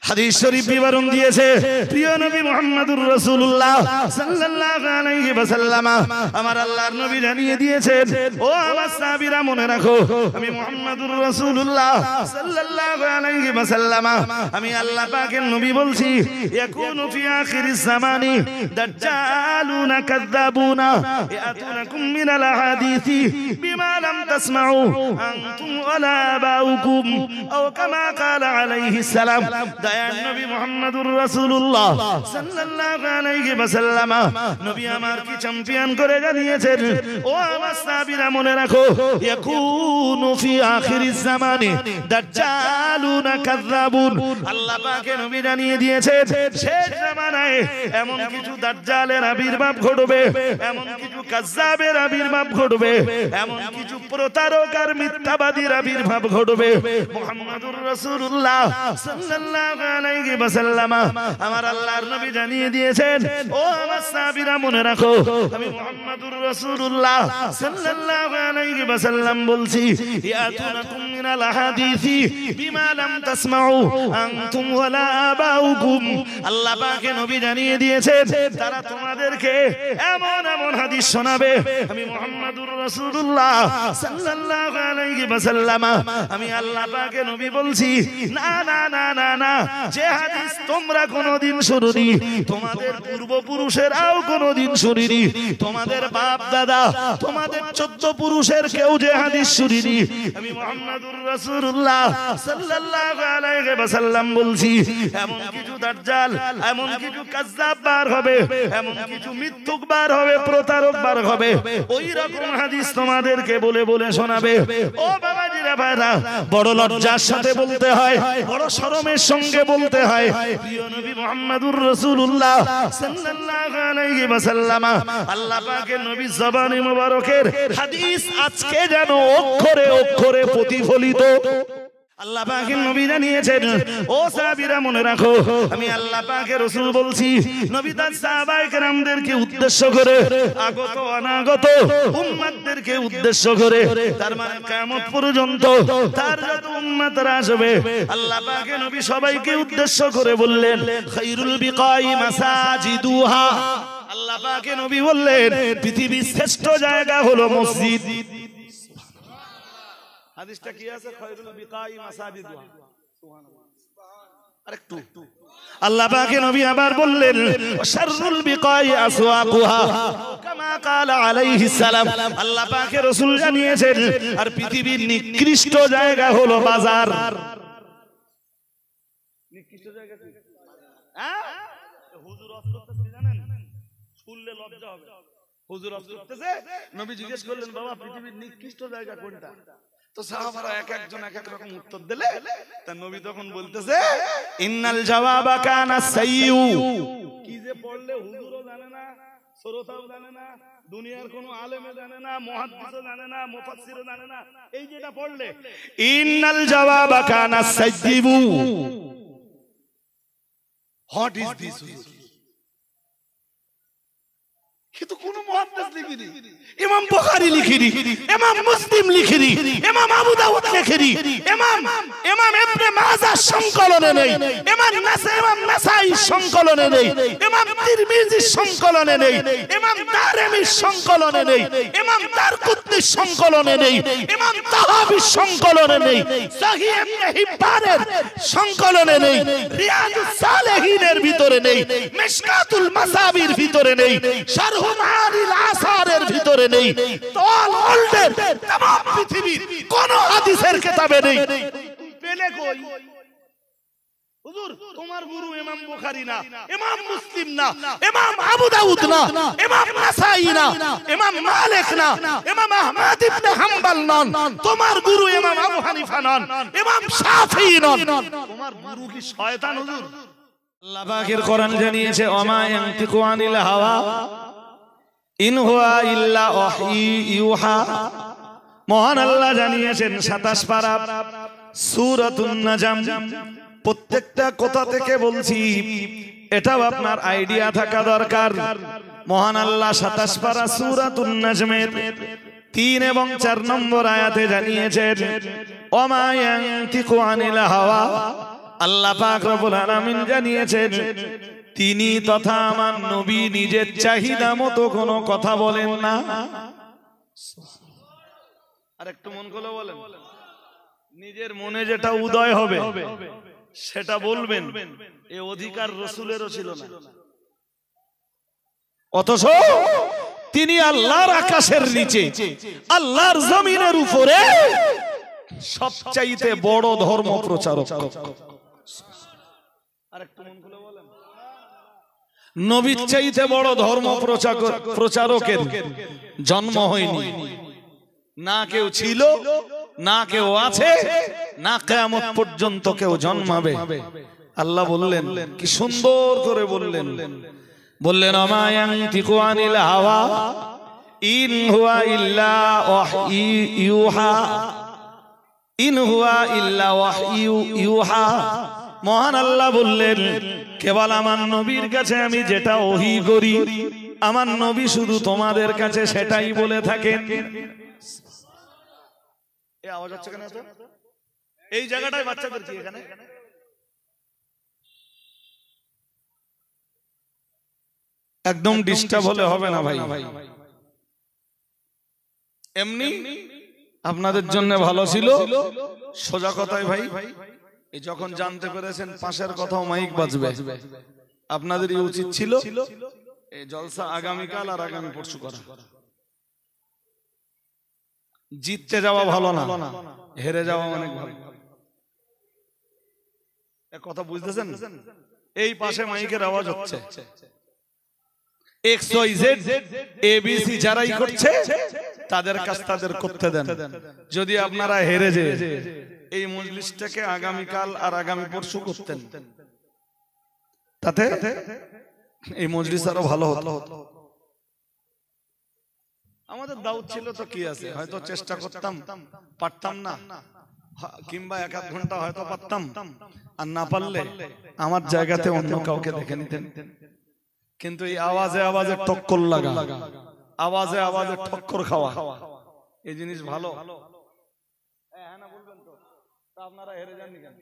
হাদিস শরীফ বিবরণ দিয়েছে প্রিয় নবী মুহাম্মদুর রাসূলুল্লাহ সাল্লাল্লাহু আলাইহি ওয়াসাল্লাম। আমার আল্লাহর নবী জানিয়ে দিয়েছেন, ও আমার সাহাবীরা মনে রাখো, আমি মুহাম্মদুর রাসূলুল্লাহ সাল্লাল্লাহু আলাইহি ওয়াসাল্লাম, আমি আল্লাহ পাকের নবী বলছি, ইয়াকুনু ফি আখিরিজ জামানি দাজ্জালুনা কাযাবুনা ইয়াতুনাকুম মিনাল আহাদিসি বিমা লাম তাসমাউ আনতুম ওয়ালা আবাউকুম আও কামা ক্বালা আলাইহিস সালাম। দয়ার নবী মুহাম্মদুর রাসূলুল্লাহ সাল্লাল্লাহু আলাইহি ওয়াসাল্লাম নবী আমার কি চ্যাম্পিয়ন করে জানিয়েছেন, ও আমার সাহাবীরা মনে রাখো, ইয়াকুনু ফি আখিরিজ জামানি দাজ্জালুনা কাযাবুন। আল্লাহ পাকের নবী জানিয়ে দিয়েছেন, শেষ জামানায় এমন কিছু দাজ্জালের আবির্ভাব ঘটবে, এমন কিছু কাযযাবের আবির্ভাব ঘটবে, এমন কিছু প্রতারক আর মিথ্যাবাদীর আবির্ভাব ঘটবে। মুহাম্মদুর রাসূলুল্লাহ সাল্লাল্লাহু আলাইহি ওয়াসাল্লাম আমার আল্লাহর নবী জানিয়ে দিয়েছেন, ও আমার সাহাবীরা মনে রাখো, আমি মুহাম্মদুর রাসূলুল্লাহ সাল্লাল্লাহু আলাইহি ওয়াসাল্লাম বলছি, ইয়াতুনাকুম মিনাল আহাদিসি বিমা লাম তাসমাউ আনতুম ওয়ালা আবাউকুম। আল্লাহ পাকের নবী জানিয়ে দিয়েছেন, তারা তোমাদেরকে এমন এমন হাদিস শোনাবে, আমি মুহাম্মদুর রাসূলুল্লাহ সাল্লাল্লাহু আলাইহি ওয়াসাল্লাম আমি আল্লাহ পাকের নবী বলছি, না না না না না, যে হাদিস তোমরা কোনোদিন শুনোনি, তোমাদের পূর্বপুরুষেরাও কোনোদিন শুনিনি, তোমাদের বাপ দাদা, তোমাদের 14 পুরুষের কেউ যে হাদিস শুনিনি, আমি মুহাম্মদুর রাসূলুল্লাহ সাল্লাল্লাহু আলাইহি ওয়াসাল্লাম বলছি, এমন কিছু দাজ্জাল, এমন কিছু কাযযাব বার হবে, এমন কিছু মিথ্যুক বার হবে, প্রতারক বার হবে, ওই রকম হাদিস তোমাদেরকে বলে বলে শোনাবে। ও বাবাজিরা ভাইরা, বড় লজ্জার সাথে বলতে হয়, বড় শরমের সঙ্গে বলতে হয়, প্রিয় নবী মুহাম্মদুর রাসূলুল্লাহ সাল্লাল্লাহু আলাইহি ওয়াসাল্লাম আল্লাহ পাকের নবী জবানে মুবারকের হাদিস আজকে যেন অক্ষরে অক্ষরে প্রতিফলিত। আল্লাহ পাকের নবী জানিয়েছেন, ও সাহাবীরা মনে রাখো, আমি আল্লাহ পাকের রাসূল বলছি, নবী তার সাহাবায়ে কেরামদেরকে উদ্দেশ্য করে, আগত অনাগত উম্মতদেরকে উদ্দেশ্য করে, তার মানে কিয়ামত পর্যন্ত তার যত উম্মতরা আসবে, আল্লাহ পাকের নবী সবাইকে উদ্দেশ্য করে বললেন, খায়রুল বিকাই মাসাজিদুহা। আল্লাহ পাকের নবী বললেন, পৃথিবীর শ্রেষ্ঠ জায়গা হলো মসজিদ। হাদিসটা কি আছে? খায়রুল বিকাই মাসাজিদুহা। সুবহানাল্লাহ। আরেকটু আল্লাহ পাকের নবী আবার বললেন, শাররুল বিকাই আসওয়াকুহা কামা ক্বালা আলাইহিস সালাম। আল্লাহ পাকের রাসূল জানিয়েছেন, আর পৃথিবীর নিকৃষ্ট জায়গা হলো বাজার। নিকৃষ্ট জায়গা কি? হ্যাঁ, হুজুর ওয়াজ করতেছে জানেন, শুনলে লজ্জা হবে। হুজুর ওয়াজ করতেছে, নবী জিজ্ঞেস করলেন, বাবা পৃথিবীর নিকৃষ্ট জায়গা কোনটা? তো সাহাবারা এক একজন এক এক রকম উত্তর দিলে, তার নবী তখন বলতেছে, ইন্নাল জাওয়াবা কানা সাইয়্যু। কি যে পড়লে হুজুরও জানে না, শ্রোতাও জানে না, দুনিয়ার কোনো আলেমও জানে না, মুহাদ্দিসও জানে না, মুফাসসিরও জানে না, এই যেটা পড়লে ইন্নাল জাওয়াবা কানা সাইয়্যু। What is this? কিন্তু কোন মুহাদ্দিস লিখিনি, ইমাম বুখারী লিখিনি, ইমাম মুসলিম লিখিনি, ইমাম আবু দাউদ লিখিনি, ইমাম ইবনে মাজাহ সংকলনে নেই, ইমাম নাসাই সংকলনে নেই, ইমাম তিরমিজি সংকলনে নেই, ইমাম দারমি সংকলনে নেই, ইমাম দারকুতনি সংকলনে নেই, ইমাম তাহাবি সংকলনে নেই, সহিহ ইবনে হিব্বানের সংকলনে নেই, রিয়াদুস সালেহিনের ভিতরে নেই, মিশকাতুল মাসাবির ভিতরে নেই, শারহ মাআনিল আসারের ভিতরে নেই, তল ওল্ডের तमाम পৃথিবীর কোন হাদিসের কিতাবে নেই। পেলে কই? হুজুর তোমার গুরু ইমাম বুখারী না, ইমাম মুসলিম না, ইমাম আবু দাউদ না, ইমাম নাসাই না, ইমাম মালিক না, ইমাম আহমদ ইবনে হাম্বল নন, তোমার গুরু ইমাম আবু হানিফা নন, ইমাম শাফিঈ নন, তোমার গুরু কি শয়তান? হুজুর আল্লাহ পাকের কোরআন জানিয়েছে, ওমা ইয়ানতিকু আনিল হাওয়া ইন হুয়া ইল্লা ওয়াহী ইউহা। মহান আল্লাহ জানিয়েছেন 27 পারা সূরাতুন নাজম। প্রত্যেকটা কথা থেকে বলছি, এটাও আপনার আইডিয়া থাকা দরকার। মহান আল্লাহ 27 পারা সূরাতুন নাজমের 3 এবং 4 নম্বর আয়াতে জানিয়েছেন, ওমা ইয়ানতিকু আনিল হাওয়া আল্লাহ পাক রব্বুল আলামিন জানিয়েছেন তিনি তথা আমার নবী নিজের চাহিদা মতো কোনো কথা বলেন না। আর একটু মন খুলে বলেন, নিজের মনে যেটা উদয় হবে সেটা বলবেন, এই অধিকার রাসূলেরও ছিল না। অথচ তিনি আল্লাহর আকাশের নিচে, আল্লাহর জমিনের উপরে সবচাইতে বড় ধর্ম প্রচারক। আরেকটু মন খুলে বলেন, নবীর চাইতে বড় ধর্ম প্রচারকের জন্ম হয়নি, না কেউ ছিল, না কেউ আছে, না কিয়ামত পর্যন্ত কেউ জন্মাবে। আল্লাহ বললেন, কি সুন্দর করে বললেন, বললেন আমা ইয়ানতিকু আনিল হাওয়া ইন হুয়া ইল্লা ওয়াহয়ু ইউহা, ইন হুয়া ইল্লা ওয়াহয়ু ইউহা। মহান আল্লাহ বললেন, কেবল আমার নবীর কাছে আমি যেটা ওহী করি, আমার নবী শুধু তোমাদের কাছে সেটাই বলে থাকেন। এই আওয়াজ হচ্ছে কেন? এই জায়গাটায় বাচ্চাদের কি এখানে একদম ডিস্টার্ব হলে হবে না ভাই, এমনি আপনাদের জন্য ভালো ছিল। সোজা কথায় ভাই, এই যখন জানতে পেরেছেন পাশের কথাও মাইক বাজবে, আপনাদেরই উচিত ছিল এই জলসা আগামীকাল আর আগামী পরশু করা। জিততে যাওয়া ভালো না, হেরে যাওয়া অনেক ভালো। এক কথা বুঝতেছেন? এই পাশে মাইকের আওয়াজ হচ্ছে, XYZ ABC যারাই করছে তাদের কাজ তাদের করতে দেন। যদি আপনারা হেরে যে এই মজলিসটাকে আগামীকাল আর আগামী পরশু করতেন, তাতে এই মজলিস আরো ভালো হতো। আমাদের দাউদ ছিল তো কি আছে, হয়তো চেষ্টা করতাম, পারতাম না, কিংবা এক আধ ঘন্টা হয়তো পারতাম, আর না পারলে আমার জায়গাতে অন্য কাউকে দেখে নিতেন। কিন্তু এই আওয়াজে আওয়াজে টক্কর লাগা, আওয়াজে আওয়াজে ঠক্কর খাওয়া, এই জিনিস ভালো আপনারা হেরে যাননি কেন?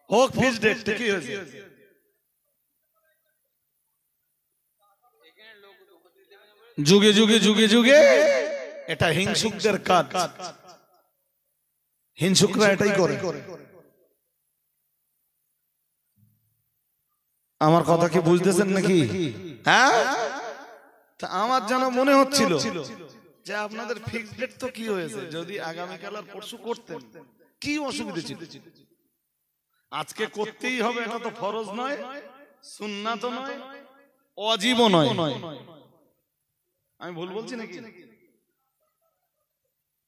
হোক ফিক্স ডেট, ঠিকই হয়েছে। যুগে যুগে যুগে যুগে এটা হিংসুকদের কাজ, হিংসুকরা এটাই করে। আমার কথা কি বুঝতেছেন নাকি? হ্যাঁ, আমার যেন মনে হচ্ছিল যে আপনাদের ফিক্সড ডেট তো কি হয়েছে, যদি আগামীকাল আর পরশু করতেন কি অসুবিধা ছিল? আজকে করতেই হবে, এটা তো ফরজ নয়, সুন্নাত নয়, ওয়াজিবও নয়। আমি ভুল বলছি নাকি?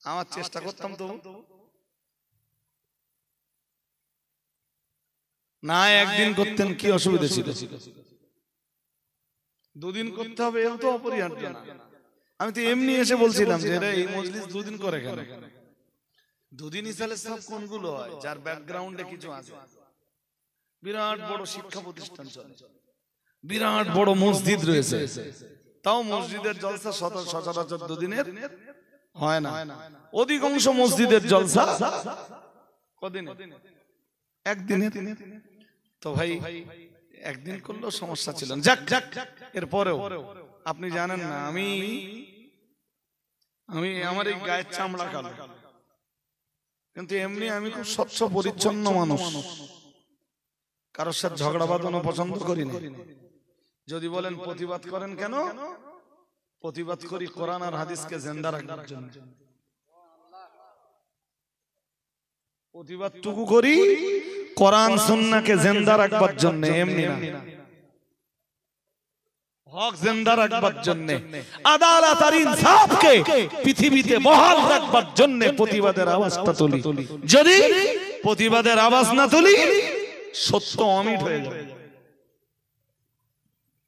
আমার চেষ্টা করতাম তো না, একদিন করতেন কি অসুবিধা ছিল? দুদিন করতে হবে এও তো অপরিহার্য না। আমি তো এমনি এসে বলছিলাম যে এই মজলিস দুদিন করে কেন? দুদিন ইসালে সব কোনগুলো হয় যার ব্যাকগ্রাউন্ডে কিছু আছে। বিরাট বড় শিক্ষা প্রতিষ্ঠান চলে, বিরাট বড় মসজিদ রয়েছে, তাও মসজিদের জলসা সচরাচর দুদিনের হয় না। অধিকাংশ মসজিদের জলসা কদিনে? একদিনে। তো ভাই একদিন করলেও সমস্যা ছিল। যাক যাক, এরপরেও আপনি জানেন না, আমি আমার এই গায়ের চামড়া কালো, কিন্তু এমনি আমি খুব স্বচ্ছ পরিচ্ছন্ন মানুষ, কারোর সাথে ঝগড়া বাঁধানো পছন্দ করি না। যদি বলেন প্রতিবাদ করেন কেন? প্রতিবাদ করি কোরআন আর হাদিসকে জিন্দা রাখার জন্য। প্রতিবাদটুকু করি কোরআন সুন্নাহকে জিন্দা রাখবার জন্য, এমনি না। হক জিন্দা রাখবার জন্য, আদালত আর ইনসাফকে পৃথিবীতে বহাল রাখবার জন্য প্রতিবাদের আওয়াজটা তুলি। যদি প্রতিবাদের আওয়াজ না তুলি, সত্য অমিট হয়ে যাবে।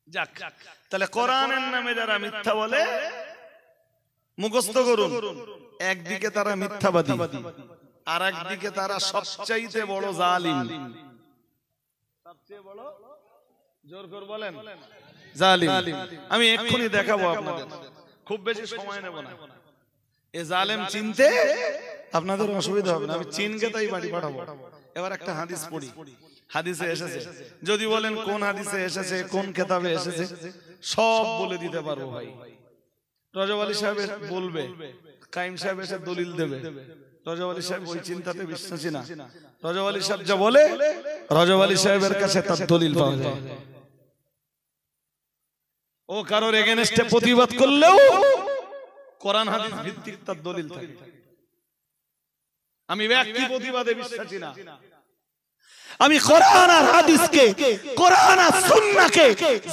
যাক, তাহলে কোরআনের নামে যারা মিথ্যা বলে মুখস্থ করুন, একদিকে তারা মিথ্যাবাদী, আর একদিকে তারা সবচাইতে বড় জালিম। সবচেয়ে বড়, জোর করে বলেন, জালিম। আমি এক্ষুনি দেখাবো আপনাদের, খুব বেশি সময় নেব না। এ জালেম চিনতে আপনাদের অসুবিধা হবে না, আমি চীনকে তাই বাড়ি পাঠাবো। এবার একটা হাদিস পড়ি, হাদিসে এসেছে, যদি বলেন কোন হাদিসে এসেছে, কোন কিতাবে এসেছে, সব বলে দিতে পারবো ভাই। রজব আলী সাহেব বলবে, কাইম সাহেব এসে দলিল দেবে। রজব আলী সাহেব ওই চিন্তাতে বিশ্বাসী না। রজব আলী সাহেব যা বলে, রজব আলী সাহেবের কাছে তার দলিল পাওয়া যায়। ও কারোর এগেনস্টে প্রতিবাদ করলেও কোরআন হাদিস ভিত্তিক তার দলিল থাকে। আমি ব্যক্তি প্রতিবাদে বিশ্বাসী না, আমি কোরআন আর হাদিসকে, কোরআন আর সুন্নাহকে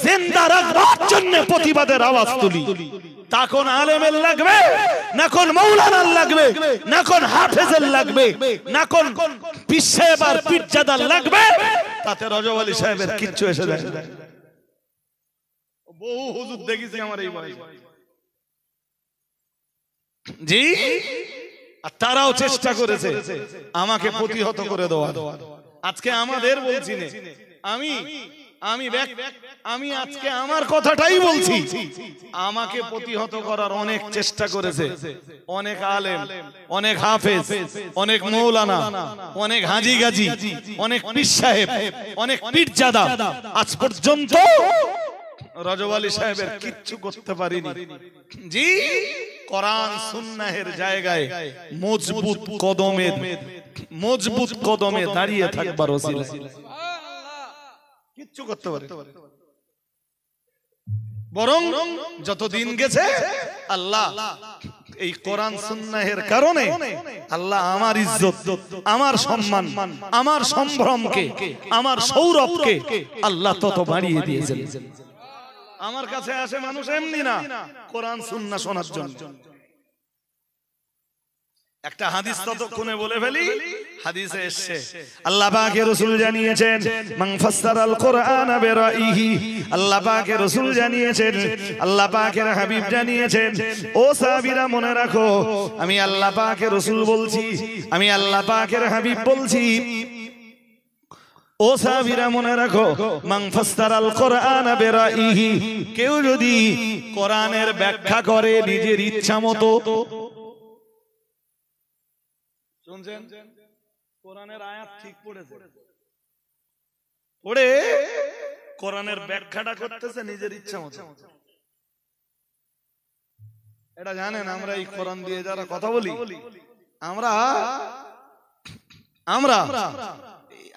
জিন্দা রাখবার জন্য প্রতিবাদের আওয়াজ তুলি। তা কোন আলেমের লাগবে, না কোন মাওলানার লাগবে, না কোন হাফেজের লাগবে, না কোন পীর সাহেব আর পীরজাদার লাগবে, তাতে রজব আলী সাহেবের কিচ্ছু এসে যায় না। বহু হুজুর দেখেছি আমার এই বয়সে, জি, আর তারাও চেষ্টা করেছে আমাকে প্রতিহত করে দেওয়া। আজকে আমাদের বলছি না, আমি আজকে আমার কথাটাই বলছি। আমাকে প্রতিহত করার অনেক চেষ্টা করেছে অনেক আলেম, অনেক হাফেজ, অনেক মৌলানা, অনেক হাজি গাজী, অনেক পীর সাহেব, অনেক পীরজাদা। আজ পর্যন্ত রজব আলী সাহেবের কিচ্ছু করতে পারিনি। জি, কোরআন সুন্নাহের জায়গায় মজবুত কদমে দাঁড়িয়ে থাকবার ওসিলা কিচ্ছু করতে পারে। বরং যতদিন গেছে আল্লাহ এই কোরআন সুন্নাহের কারণে আল্লাহ আমার ইজ্জত, আমার সম্মান, আমার সম্ভ্রমকে, আমার সৌরভকে আল্লাহ তত বাড়িয়ে দিয়েছেন। আমার কাছে আসে মানুষ এমনি না, কোরআন সুন্নাহ শোনার জন্য। একটা হাদিস ততক্ষণে বলে ফেলি। হাদিসে এসেছে আল্লাহ পাকের রাসূল জানিয়েছেন, মান ফাসসারাল কুরআনা বিরাইহি। আল্লাহ পাকের রাসূল জানিয়েছেন, আল্লাহ পাকের হাবিব জানিয়েছেন, ও সাহাবীরা মনে রাখো, আমি আল্লাহ পাকের রাসূল বলছি, আমি আল্লাহ পাকের হাবিব বলছি, ও সাহাবীরা মনে রাখো, মান ফাসসারাল কুরআনা বিরাইহি। কেউ যদি কোরআনের ব্যাখ্যা করে নিজের ইচ্ছা মতো, শুনছেন, কোরআনের আয়াত ঠিক পড়েছে, পড়ে কোরআনের ব্যাখ্যাটা করতেছে নিজের ইচ্ছা মতো। এটা জানেন, আমরা এই কোরআন দিয়ে যারা কথা বলি, আমরা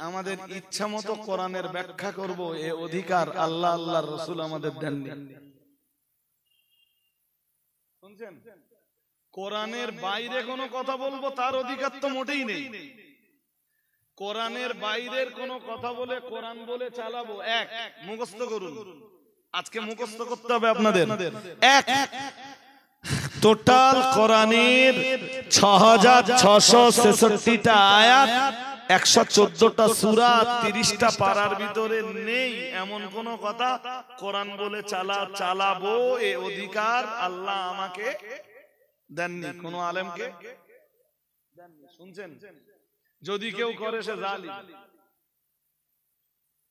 আমাদের ইচ্ছা মতো কোরআনের ব্যাখ্যা করব, এই অধিকার আল্লাহ আল্লাহর রাসূল আমাদের দেননি। শুনছেন, কোরআনের বাইরে কোনো কথা বলবো তার অধিকার তো মোটেই নেই। কোরআনের বাইরের কোনো কথা বলে কোরআন বলে চালাবো, এক মুখস্থ করুন, আজকে মুখস্থ করতে হবে আপনাদের। এক, টোটাল কোরআনের 6666টা আয়াত, 114টা সূরা, 30টা পারার ভিতরে নেই এমন কোন কথা কোরআন বলে চালাবো এই অধিকার আল্লাহ আমাকে দেননি, কোন আলেমকে দেননি। শুনছেন, যদি কেউ করে সে জালিম,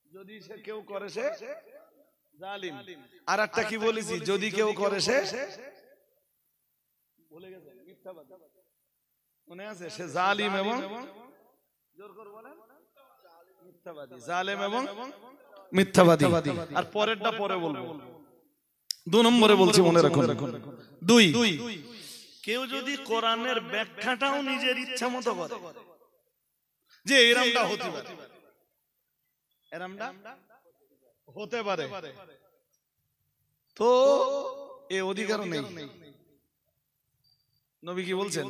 যদি সে কেউ করে সে জালিম। আর একটা কি বলেছি, যদি কেউ করে সে ভুলে গেছে, মিথ্যাবাদী, মনে আছে, সে জালিম এবং জোর করে বলেন মিথ্যাবাদী, জালেম এবং মিথ্যাবাদী। আর পরেরটা পরে বলবো, 2 নম্বরে বলছি, মনে রাখুন। 2, কেউ যদি কোরআনের ব্যাখ্যাটাও নিজের ইচ্ছা মতো করে, যে এরমটা হতে পারে, এরমটা হতে পারে, তো এই অধিকারও নেই। নবী কি বলছেন?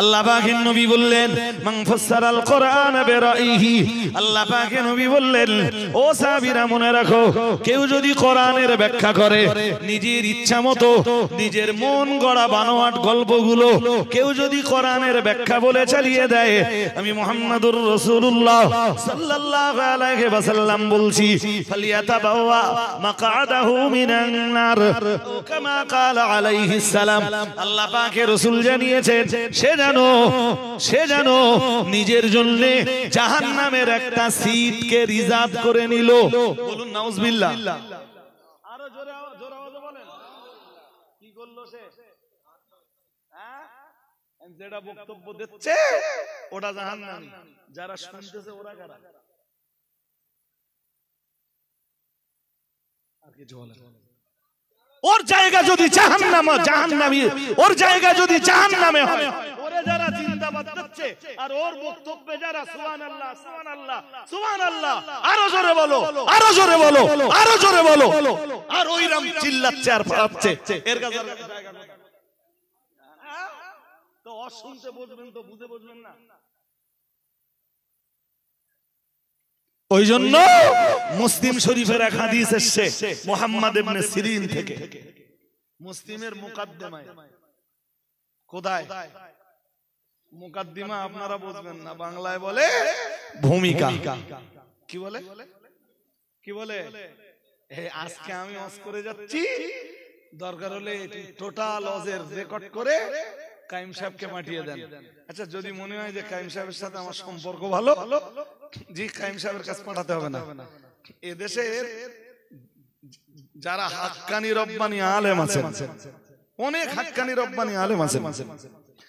আল্লাহ পাকের নবী বললেন, মান ফাসসারাল কুরআনা বিরাইহি। আল্লাহ পাকের নবী বললেন, ও সাহাবীরা মনে রাখো, কেউ যদি কোরআনের ব্যাখ্যা করে নিজের ইচ্ছা মতো, নিজের মন গড়া বানোয়াট গল্পগুলো কেউ যদি কোরআনের ব্যাখ্যা বলে চালিয়ে দেয়, আমি মুহাম্মাদুর রাসূলুল্লাহ সাল্লাল্লাহু আলাইহি ওয়াসাল্লাম বলছি, ফালিয়াতাবাওয়া মাকআদাহু মিনান নার, কামা ক্বালা আলাইহিস সালাম। আল্লাহ পাকের রাসূল জানিয়েছেন, সে যেন নিজের জন্য জাহান্নামের একটা সিটকে রিজার্ভ করে নিল। বলুন নাউজুবিল্লাহ। আরো জোরে আওয়াজে বলেন, কি করলো সে? যেটা বক্তব্য দিচ্ছে ওটা জাহান্নামী, যারা শুনতেছে ওরা কারা? আর কিছু বলে ওর জায়গা যদি জাহান্নামী, ওর জায়গা যদি জাহান্নামে হয়, ওরে যারা জিন্দাবাদ দিচ্ছে আর ওর বক্তব্যে যারা সুবহানাল্লাহ সুবহানাল্লাহ সুবহানাল্লাহ, আরো জোরে বলো, আরো জোরে বলো, আরো জোরে বলো, আর ওইরকম চিল্লাচ্ছে আর ফাড়াচ্ছে, এর কাছে জায়গা নেই। তো অশুনতে বুঝবেন তো বুঝে বুঝবেন না। ওই জন্য মুসলিম শরীফের এক হাদিস এসেছে মুহাম্মদ ইবনে সিরিন থেকে, মুসলিমের মুকাদ্দিমায়। কোথায় মুকাদ্দিমা আপনারা বুঝবেন না, বাংলায় বলে ভূমিকা। কি বলে? কি বলে? আজকে আমি ওয়াজ করে যাচ্ছি, দরকার হলে টোটাল ওয়াজের রেকর্ড করে কাইম সাহেবকে পাঠিয়ে দেন। আচ্ছা, যদি মনে হয় যে কাইম সাহেবের সাথে আমার সম্পর্ক ভালো, জি কাইম সাহেবের কাছে পাঠাতে হবে না। এদেশে যারা হাক্কানি রব্বানি আলেম আছেন, অনেক হাক্কানি রব্বানি আলেম আছেন,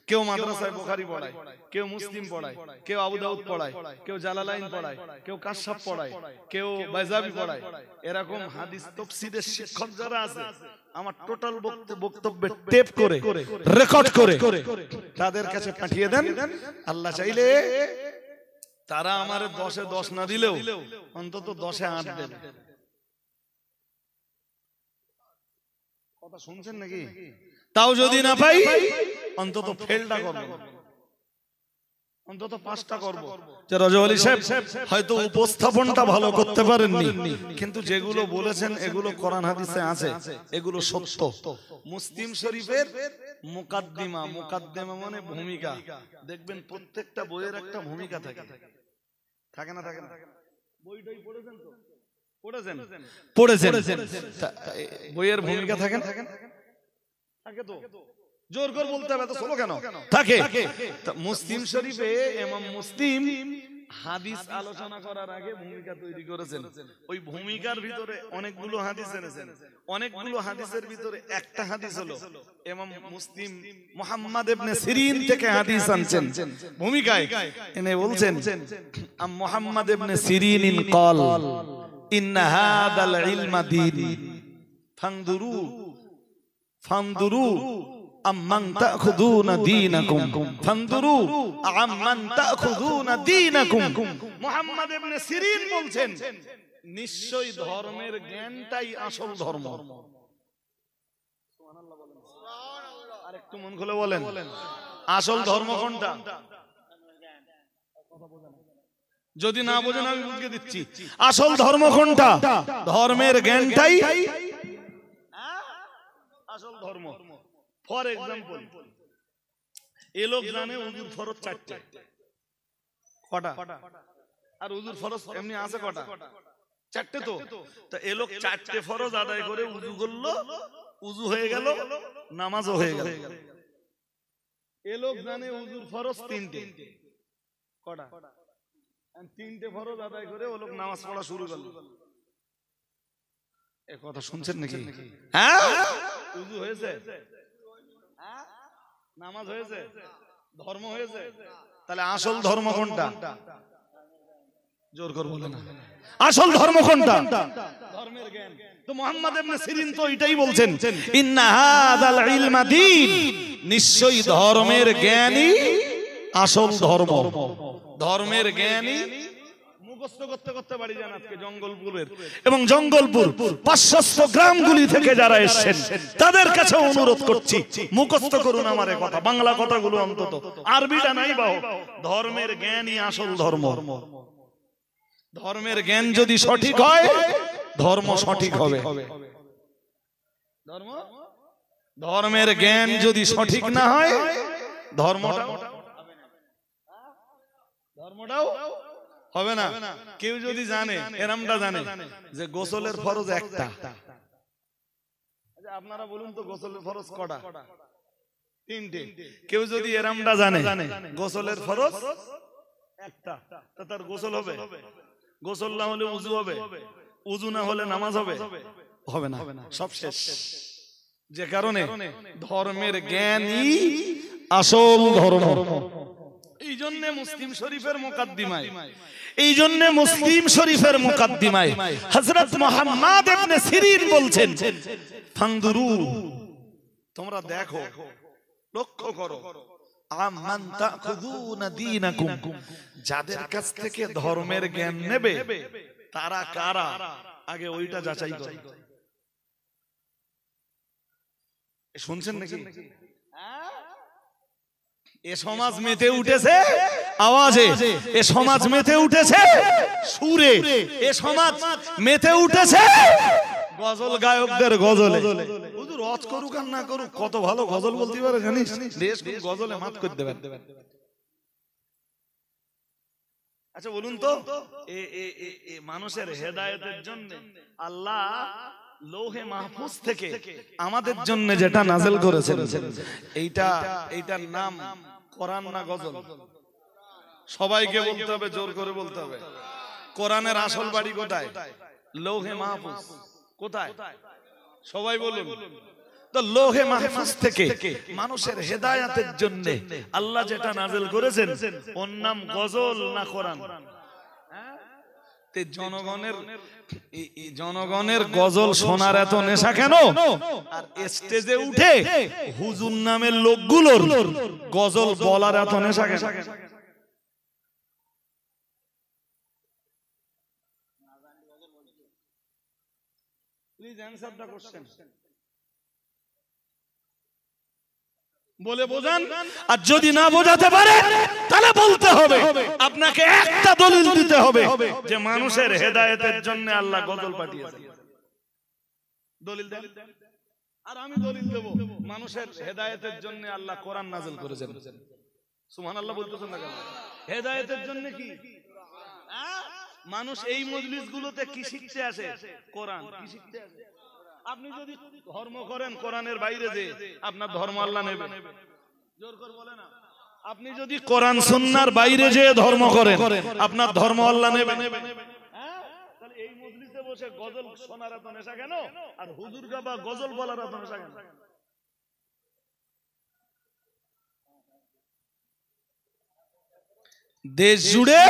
কেউ মাদ্রাসায় বুখারী পড়ায়, কেউ মুসলিম পড়ায়, কেউ আবু দাউদ পড়ায়, কেউ জালালাইন পড়ায়, কেউ কাশফ পড়ায়, কেউ বাইজাবি পড়ায়। এরকম হাদিস তাফসীরের শিক্ষক যারা আছে, আমার টোটাল বক্তব্যের টেপ করে রেকর্ড করে তাদের কাছে পাঠিয়ে দেন। আল্লাহ চাইলে তারা আমার 10-এ 10 না দিলেও অন্তত 10-এ 8 দেবে। কথা শুনছেন নাকি? তাও যদি না পাই অন্তত ফেলটা করব, অন্তত 5টা করব। যে রজব আলী সাহেব হয়তো উপস্থাপনটা ভালো করতে পারেননি, কিন্তু যেগুলো বলেছেন এগুলো কোরআন হাদিসে আছে, এগুলো সত্য। মুসলিম শরীফের মুকাদ্দিমা, মুকাদ্দিমা মানে ভূমিকা। দেখবেন প্রত্যেকটা বইয়ের একটা ভূমিকা থাকে, থাকে না? থাকে না? বইটাই পড়েছেন তো? পড়েছেন? বইয়ের ভূমিকা থাকে না? থাকে তো? জোর করে বলতে হবে, তো স্লো কেন? থাকে। মুসলিম শরীফে ইমাম মুসলিম হাদিস আলোচনা করার আগে ভূমিকা তৈরি করেছেন। ওই ভূমিকার ভিতরে অনেকগুলো হাদিস এনেছেন। অনেকগুলো হাদিসের ভিতরে একটা হাদিস হলো ইমাম মুসলিম মুহাম্মদ ইবনে সিরিন থেকে হাদিস আনছেন ভূমিকায়, এনে বলছেন মুহাম্মদ ইবনে সিরিন قال ان هذا العلم دين فانظروا আম্মান তাখুযুনা দীনাকুম, ফানদুরু আম্মান তাখুযুনা দীনাকুম। মুহাম্মদ ইবনে সিরিন বলছেন নিশ্চয়ই ধর্মের জ্ঞানটাই আসল ধর্ম। সুবহানাল্লাহ বলেন, সুবহানাল্লাহ। আর একটু মন খুলে বলেন, আসল ধর্ম কোনটা? যদি না বোঝেন আমি বুঝিয়ে দিচ্ছি, আসল ধর্ম কোনটা? ধর্মের জ্ঞানটাই আসল ধর্ম। ফর এক্সাম্পল, এ লোক জানে উযুর ফরজ 4টে, কটা? আর উযুর ফরজ এমনি আছে কটা? 4টে। তো এ লোক 4টে ফরজ আদায় করে উযু করলো, উযু হয়ে গেল, নামাজও হয়ে গেল। এ লোক জানে উযুর ফরজ 3টে, কটা? 3টে ফরজ আদায় করে ও লোক নামাজ পড়া শুরু করলো। এ কথা শুনছেন নাকি? হ্যাঁ, উযু হয়েছে, নামাজ হয়েছে, ধর্ম হয়েছে। তাহলে আসল ধর্ম কোনটা? জোর করে বলেন, আসল ধর্ম কোনটা? ধর্মের জ্ঞান। তো মুহাম্মদ ইবনে সিরিন তো এটাই বলছেন, ইন্না হাযাল ইলমা দীন, নিশ্চয়ই ধর্মের জ্ঞানই আসল ধর্ম। ধর্মের জ্ঞানই মুখস্থ করতে করতে বাড়ি যান আজকে জঙ্গলপুরের, এবং জঙ্গলপুর পার্শ্বস্থ গ্রামগুলি থেকে যারা এসেছেন তাদের কাছে অনুরোধ করছি, মুখস্থ করুন আমার কথা, বাংলা কথাগুলো অন্তত, আরবিটা নাই বাহ। ধর্মের জ্ঞানই আসল ধর্ম। ধর্মের জ্ঞান যদি সঠিক হয়, ধর্ম সঠিক হবে। ধর্মের জ্ঞান যদি সঠিক না হয়, ধর্মটাও হবে না। কেউ যদি জানে, এরমটা জানে যে গোসলের ফরজ একটা, আপনারা বলুন তো গোসলের ফরজ কটা? 3টে। কেউ যদি এরমটা জানে গোসলের ফরজ একটা, তা তার গোসল হবে? গোসল না হলে উযু হবে, উযু না হলে নামাজ হবে? হবে না, সব শেষ। যে কারণে ধর্মের জ্ঞানই আসল ধর্ম। এই জন্য মুসলিম শরীফের মুকাদ্দিমায় হযরত মুহাম্মদ ইবনে সিরিন বলছেন, ফানদুরু, তোমরা দেখো, লক্ষ্য করো, আমান তাখুযুনা দীনাকুম, যাদের কাছ থেকে ধর্মের জ্ঞান নেবে তারা কারা, আগে ওইটা যাচাই করো। শুনছেন নাকি? এ সমাজ মেতে উঠেছে আওয়াজে, এ সমাজ মেতে উঠেছে সুরে, এ সমাজ মেতে উঠেছে গজল গায়কদের গজলে। হুজুর ওয়াজ করুক আর না করুক, কত ভালো গজল বলতে পারে জানিস, দেশ গজলে মাত করে দেবেন। আচ্ছা বলুন তো, মানুষের হেদায়েতের জন্য আল্লাহ লৌহে মাহফুজ থেকে আমাদের জন্য যেটা নাযিল করেছেন, এইটার নাম কোরআন না গজল? সবাইকে বলতে হবে, জোর করে বলতে হবে। কোরআনের আসল বাড়ি কোথায়? লৌহে মাহফুজ। কোথায়? সবাই বলুন তো। লৌহে মাহফুজ থেকে মানুষের হেদায়েতের জন্য আল্লাহ যেটা নাযিল করেছেন, ওর নাম গজল না কোরআন? জনগণের গজল শোনার এত নেশা কেন? আর স্টেজে উঠে হুজুর নামের লোকগুলোর গজল বলার এত নেশা কেন? Please answer the question. বলে বোঝান, আর যদি না বোঝাতে পারে তাহলে বলতে হবে, আপনাকে একটা দলিল দিতে হবে যে মানুষের হেদায়েতের জন্য আল্লাহ গজল পাঠিয়েছেন। দলিল দেন, আর আমি দলিল দেব মানুষের হেদায়েতের জন্য আল্লাহ কোরআন নাযিল করেছেন। সুবহানাল্লাহ বলতেছেন না কেন? হেদায়েতের জন্য কি মানুষ এই মজলিসগুলোতে কি শিখতে আসে? কোরআন। কি শিখতে আসে? আপনি যদি ধর্ম করেন কোরআনের বাইরে, যে আপনার ধর্ম আল্লাহ নেবে? জোর করে বলে না। আপনি যদি কোরআন সুন্নাহর বাইরে যে ধর্ম করেন, আপনার ধর্ম আল্লাহ নেবে? তাহলে এই মজলিসে বসে গজল শোনার এত নেশা কেন? আর হুজুর গাবা গজল বলার এত নেশা কেন? দেশ জুড়ে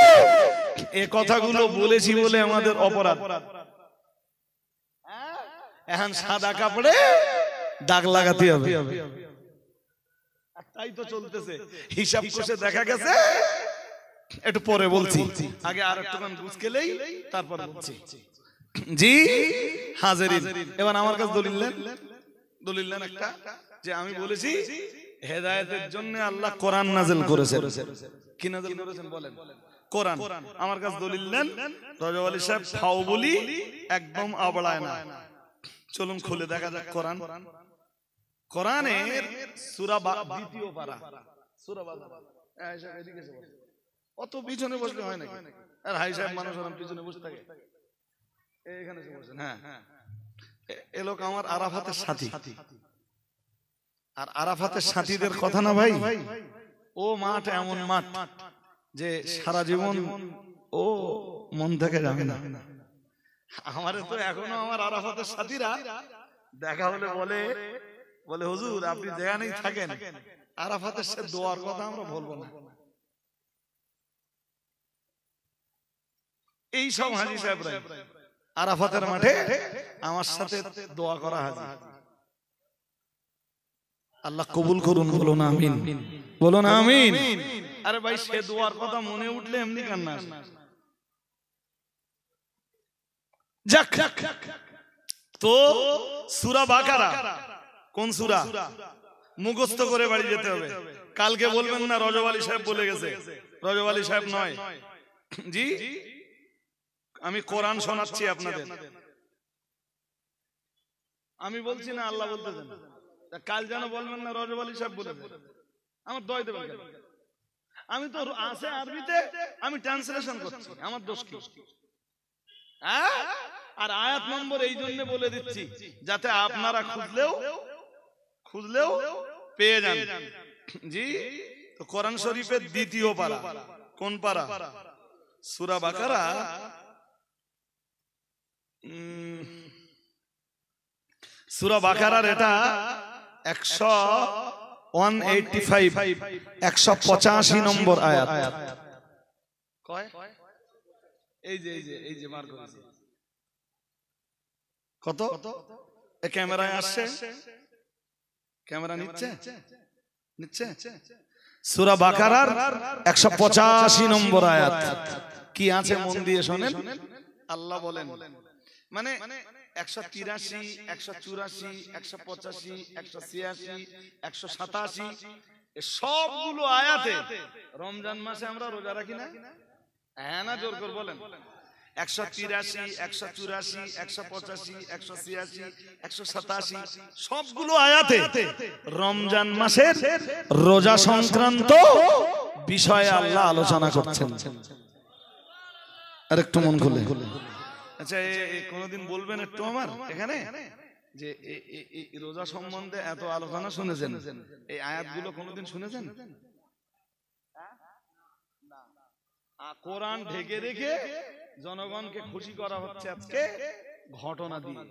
এই কথাগুলো বলেছি বলে আমাদের অপরাধ। এখন সাদা কাপড়ে দাগ লাগাতে হবে, তাই তো চলতেছে। হিসাব করে দেখা গেছে, একটু পরে বলছি, আগে আর একটু গান বুঝকেলেই তারপর বলছি। জি হাজিরিন, এবার আমার কাছে দলিল নেন একটা, যে আমি বলেছি হেদায়েতের জন্য আল্লাহ কোরআন নাযিল করেছেন। কি নাযিল করেছেন বলেন? কোরআন। আমার কাছে দলিল নেন। রজব আলী সাহেব ফাও বলি একদম আবড়ায় না। চলুন খুলে দেখা যাক কোরআন। কোরআনের সূরা দ্বিতীয় পারা, সূরা বাকারা। আয়েশা এদিকে এসে বসে, অত পিছনে বসলে হয় নাকি? আর হাই সাহেব মানুষ ওরকম পিছনে বসে থাকে, এখানে এসে বসেন। হ্যাঁ, এ লোক আমার আরাফাতের সাথী, আর আরাফাতের সাথীদের কথা না ভাই, ও মাঠ এমন মাঠ যে সারা জীবন ও মন থেকে যাবে না। আমারে তো এখনো আমার আরাফাতের সাথীরা দেখা হলে বলে হুজুর আপনি যেখানেই থাকেন আরাফাতের সাথে দোয়ার কথা আমরা বলবো না। এই সব হাজী সাহেবরা আরাফাতের মাঠে আমার সাথে দোয়া করা হাজী। আল্লাহ কবুল করুন, বলো না আমিন, বলো না আমিন। আরে ভাই, সে দোয়ার কথা মনে উঠলে এমনি কান্না আসে। যাক, তো সূরা বাকারা কোন সূরা মুখস্থ করে বাড়ি যেতে হবে। কালকে বলবেন না রজব আলী সাহেব বলে গেছে। রজব আলী সাহেব নয় জি, আমি কোরআন শোনাচ্ছি আপনাদের। আমি বলছি না, আল্লাহ বলতেছেন। কাল যেন বলবেন না রজব আলী সাহেব বলে আমার দয় দেবেন কেন? আমি তো আছে আরবিতে, আমি ট্রান্সলেশন করছি, আমার দোষ কি? আর আয়াত নম্বর এই জন্য বলে দিচ্ছি যাতে আপনারা খুঁজলেও পেয়ে যান। জি, তো কোরআন শরীফের দ্বিতীয় পারা। কোন পারা? সূরা বাকারা সূরা বাকারার এটা 185 185 নম্বর আয়াত। কয় এই যে মার করেছে কত? এই ক্যামেরায় আসছে, ক্যামেরা নিচ্ছে সূরা বাকারার 185 নম্বর আয়াত। কি আছে মন দিয়ে শোনেন। আল্লাহ বলেন, মানে 183 184 185 186 187 সবগুলো আয়াতে রমজান মাসে আমরা রোজা রাখি না? হ্যাঁ না, জোর করে বলেন। 183 184 185 186 187 সবগুলো আয়াতে রমজান মাসের রোজা সংক্রান্ত বিষয়ে আল্লাহ আলোচনা করছেন। আর একটু মন খুলে, আচ্ছা কোনদিন বলবেন একটু আমার এখানে যে রোজা সম্বন্ধে এত আলোচনা শুনেছেন, এই আয়াতগুলো কোনদিন শুনেছেন? কোরআন ঢেকে রেখে জনগণকে খুশি করা হচ্ছে আজকে ঘটনা দিয়ে,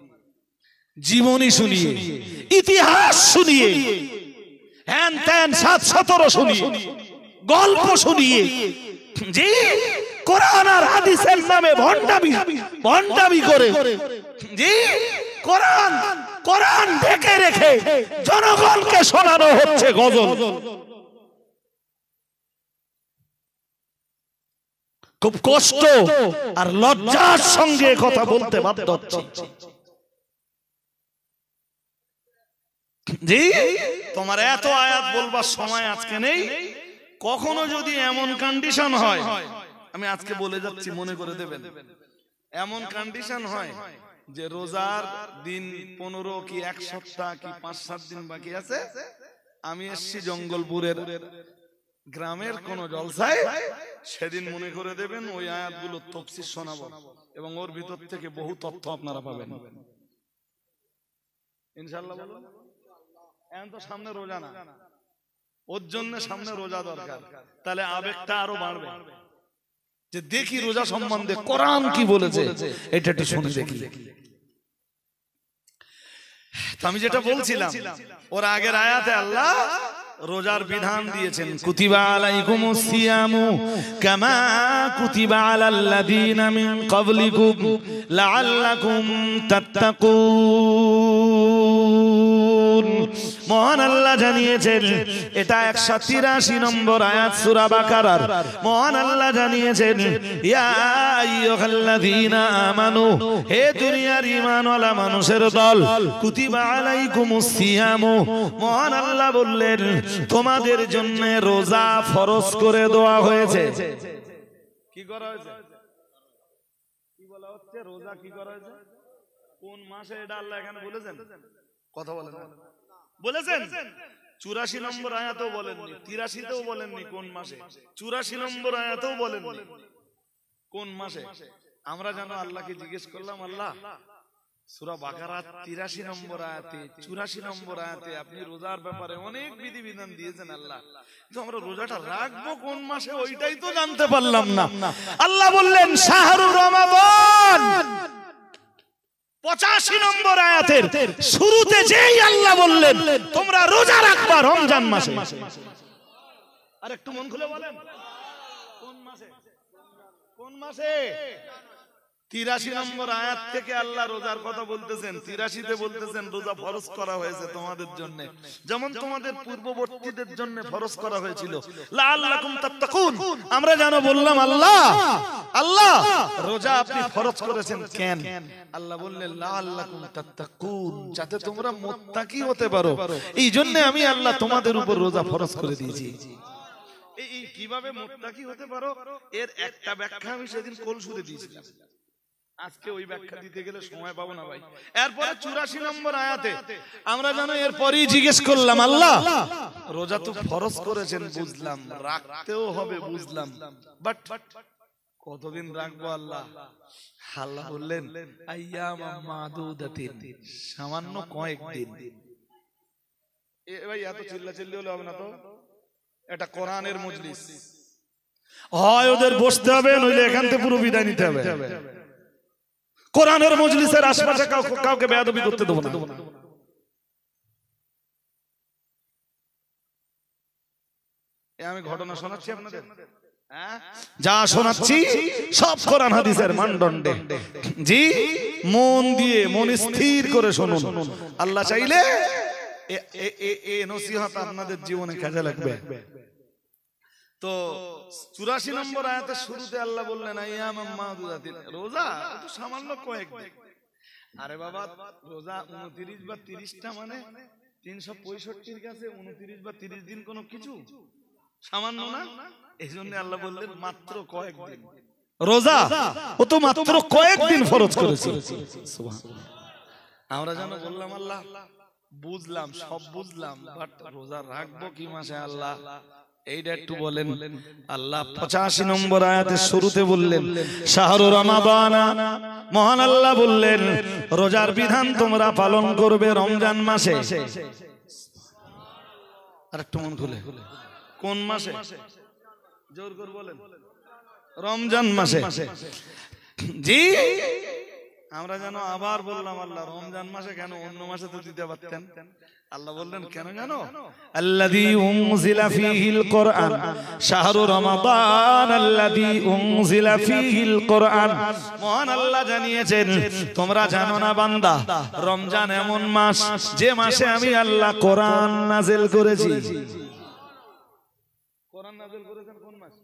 জীবনী শুনিয়ে, ইতিহাস শুনিয়ে, হ্যান ত্যান 717 শুনিয়ে, গল্প শুনিয়ে, যে কোরআন আর হাদিসের নামে ভণ্ডামি করে, যে কোরআন ঢেকে রেখে জনগণকে শোনানো হচ্ছে গজল। খুব কষ্ট আর লজ্জার সঙ্গে কথা বলতে বাধ্য হচ্ছে। জি, তোমার এত আয়াত বলবার সময় আজকে নেই। কখনো যদি এমন কন্ডিশন হয়, আমি আজকে বলে যাচ্ছি মনে করে দেবেন, এমন কন্ডিশন হয় যে রোজার দিন 15 কি 1 সপ্তাহ কি 5-7 দিন বাকি আছে, আমি এসছি জঙ্গলপুরের গ্রামের কোন জলসায়, সেদিন মনে করে দেবেন ওই আয়াতগুলো তাফসীর শোনাবো এবং ওর ভিতর থেকে বহু তথ্য আপনারা পাবেন ইনশাআল্লাহ। বলুন, এখন তো সামনে রোজা না, ওর জন্য সামনে রোজা দরকার, তাহলে আবেগটা আরো বাড়বে যে দেখি রোজা সম্বন্ধে কোরআন কি বলেছে, এটা একটু শুনে দেখি। আমি যেটা বলছিলাম, ওর আগের আয়াতে আল্লাহ রোজার বিধান দিয়েছেন, কুতিবা আলাইকুমুস সিয়ামু কামা কুতিবা আলাল্লাযীনা মিন ক্বাবলিকুম লাআল্লাকুম তাত্তাকুন। মহান আল্লাহ জানিয়েছেন, এটা 183 নম্বর আয়াত সূরা বাকারার। মহান আল্লাহ জানিয়েছেন, ইয়া আইয়ুহাল্লাযীনা আমানু, হে দুনিয়ার ঈমানওয়ালা মানুষের দল, কুতিবা আলাইকুমুস সিয়ামু, মহান আল্লাহ বললেন তোমাদের জন্য রোজা ফরজ করে দেওয়া হয়েছে। কি করা হয়েছে? কি বলা হচ্ছে? রোজা কি করা হয়েছে? কোন মাসে এটা আল্লাহ এখানে বলেছেন? কথা বলেন, বলেছেন 84 নম্বর আয়াতেও বলেননি, 83তেও বলেননি কোন মাসে, 84 নম্বর আয়াতেও বলেননি কোন মাসে। আমরা জানো আল্লাহকে জিজ্ঞেস করলাম, আল্লাহ সূরা বাকারা 83 নম্বর আয়াতে 84 নম্বর আয়াতে আপনি রোজার ব্যাপারে অনেক বিধিবিধান দিয়েছেন আল্লাহ, কিন্তু আমরা রোজাটা রাখবো কোন মাসে ওইটাই তো জানতে পারলাম না। আল্লাহ বললেন শাহরুর রমাদান। 85 নম্বর আয়াতের শুরুতে যেই আল্লাহ বললেন তোমরা রোজা রাখবা রমজান মাসে। আর একটু মন খুলে বলেন কোন মাসে? কোন মাসে? 83 নম্বর আয়াত থেকে আল্লাহ রোজার কথা বলতেছেন, 83তে বলতেছেন রোজা ফরজ করা হয়েছে তোমাদের জন্য, যেমন তোমাদের পূর্ববর্তীদের জন্য ফরজ করা হয়েছিল, লাআল্লাকুম তাত্তাকুন। আমরা জানো বললাম আল্লাহ রোজা আপনি ফরজ করেছেন কেন? আল্লাহ বললেন লাআল্লাকুম তাত্তাকুন, যাতে তোমরা মুত্তাকি হতে পারো, এই জন্য আমি আল্লাহ তোমাদের উপর রোজা ফরজ করে দিয়েছি। এই কিভাবে মুত্তাকি হতে পারো এর একটা ব্যাখ্যা আমি সেদিন কলসুরে দিয়েছিলাম, আজকে ওই ব্যাখ্যা দিতে গেলে সময় পাবো না ভাই। এরপরে 84 নম্বর আয়াতে আমরা জানো, এরপরই জিজ্ঞেস করলাম আল্লাহ রোজা তো ফরজ করেছেন বুঝলাম, রাখতেও হবে বুঝলাম, বাট কতদিন রাখবো আল্লাহ? আল্লাহ বললেন আইয়ামা মাদুদাতিন, সামান্য কয়েকদিন। এ ভাই এত চিল্লাচিল্লি হলে হবে না তো, এটা কোরআনের মজলিস, হয় ওদের বসতে হবে নইলে এখান থেকে পুরো বিদায় নিতে হবে। কোরআনের মজলিসের আশপাশে কাউকে বেয়াদবি করতে দেব না। আমি ঘটনা শোনাচ্ছি আপনাদের, যা শোনাচ্ছি সব কোরআন হাদিসের মানদণ্ডে। জি, মন দিয়ে, মন স্থির করে শুনুন। আল্লাহ চাইলে এ নসিহত আপনাদের জীবনে কাজে লাগবে। তো 84 নম্বর আয়াতের শুরুতে আল্লাহ বললেন আইয়ামাম মাদুদাতিন, রোজা তো সামান্য কয়েকদিন। আরে বাবা, রোজা 29 বা 30টা মানে 365 কাছে 29 বা 30 দিন কোনো কিছু সামান্য না। এই জন্য আল্লাহ বললেন মাত্র কয়েকদিন রোজা, ও তো মাত্র কয়েকদিন ফরজ করেছে। আমরা যেন বললাম আল্লাহ বুঝলাম, সব বুঝলাম, বাট রোজা রাখবো কি মাসে আল্লাহ, এইটা একটু বলেন। আল্লাহ 85 নম্বর আয়াতের শুরুতে বললেন শাহরু রমাদান, মহান আল্লাহ বললেন রোজার বিধান তোমরা পালন করবে রমজান মাসে। আর একটু মন খুলে, কোন মাসে? জোর করে বলেন, রমজান মাসে। জি, আমরা যেন আবার বললাম আল্লাহ রমজান মাসে কেন, অন্য মাসে তো দিতে পারতেন। আল্লাহ বললেন কেন জানো? আল্লাযী উনজিলা ফীহিল কোরআন, শাহরু রমাদান আল্লাযী উনজিলা ফীহিল কোরআন। মহান আল্লাহ জানিয়েছেন তোমরা জানো না বান্দা, রমজান এমন মাস যে মাসে আমি আল্লাহ কোরআন নাযিল করেছি। কোরআন নাযিল করেছেন কোন মাস?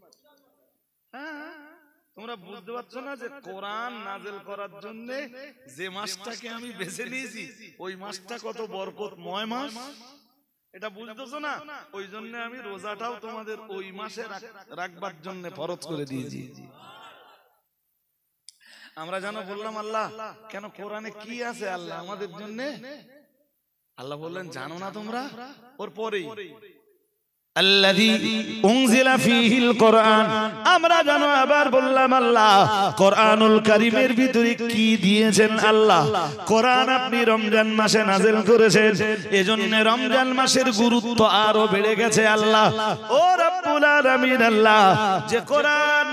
হ্যাঁ, তোমরা বুঝতে পারছো না যে কোরআন নাযিল করার জন্য যে মাসটাকে আমি বেছে নিয়েছি ওই মাসটা কত বরকতময় মাস, এটা বুঝতেছো না? ওই জন্য আমি রোজাটাও তোমাদের ওই মাসে রাখবার জন্য ফরজ করে দিয়েছি। আমরা জানো বললাম আল্লাহ কেন, কোরআনে কি আছে আল্লাহ আমাদের জন্য? আল্লাহ বললেন জানো না তোমরা? ওর পরেই আল্লাযী উনজিলা ফীহিল কোরআন, আমরা জানো আবার বললাম আল্লাহ কোরআনুল কারীমের ভিতরে কি দিয়েছেন আল্লাহ। কোরআন আপনি রমজান মাসে নাযিল করেছেন, এজন্য রমজান মাসের গুরুত্ব আরো বেড়ে গেছে আল্লাহ। ও রব্বুল আলামিন, আল্লাহ যে কোরআন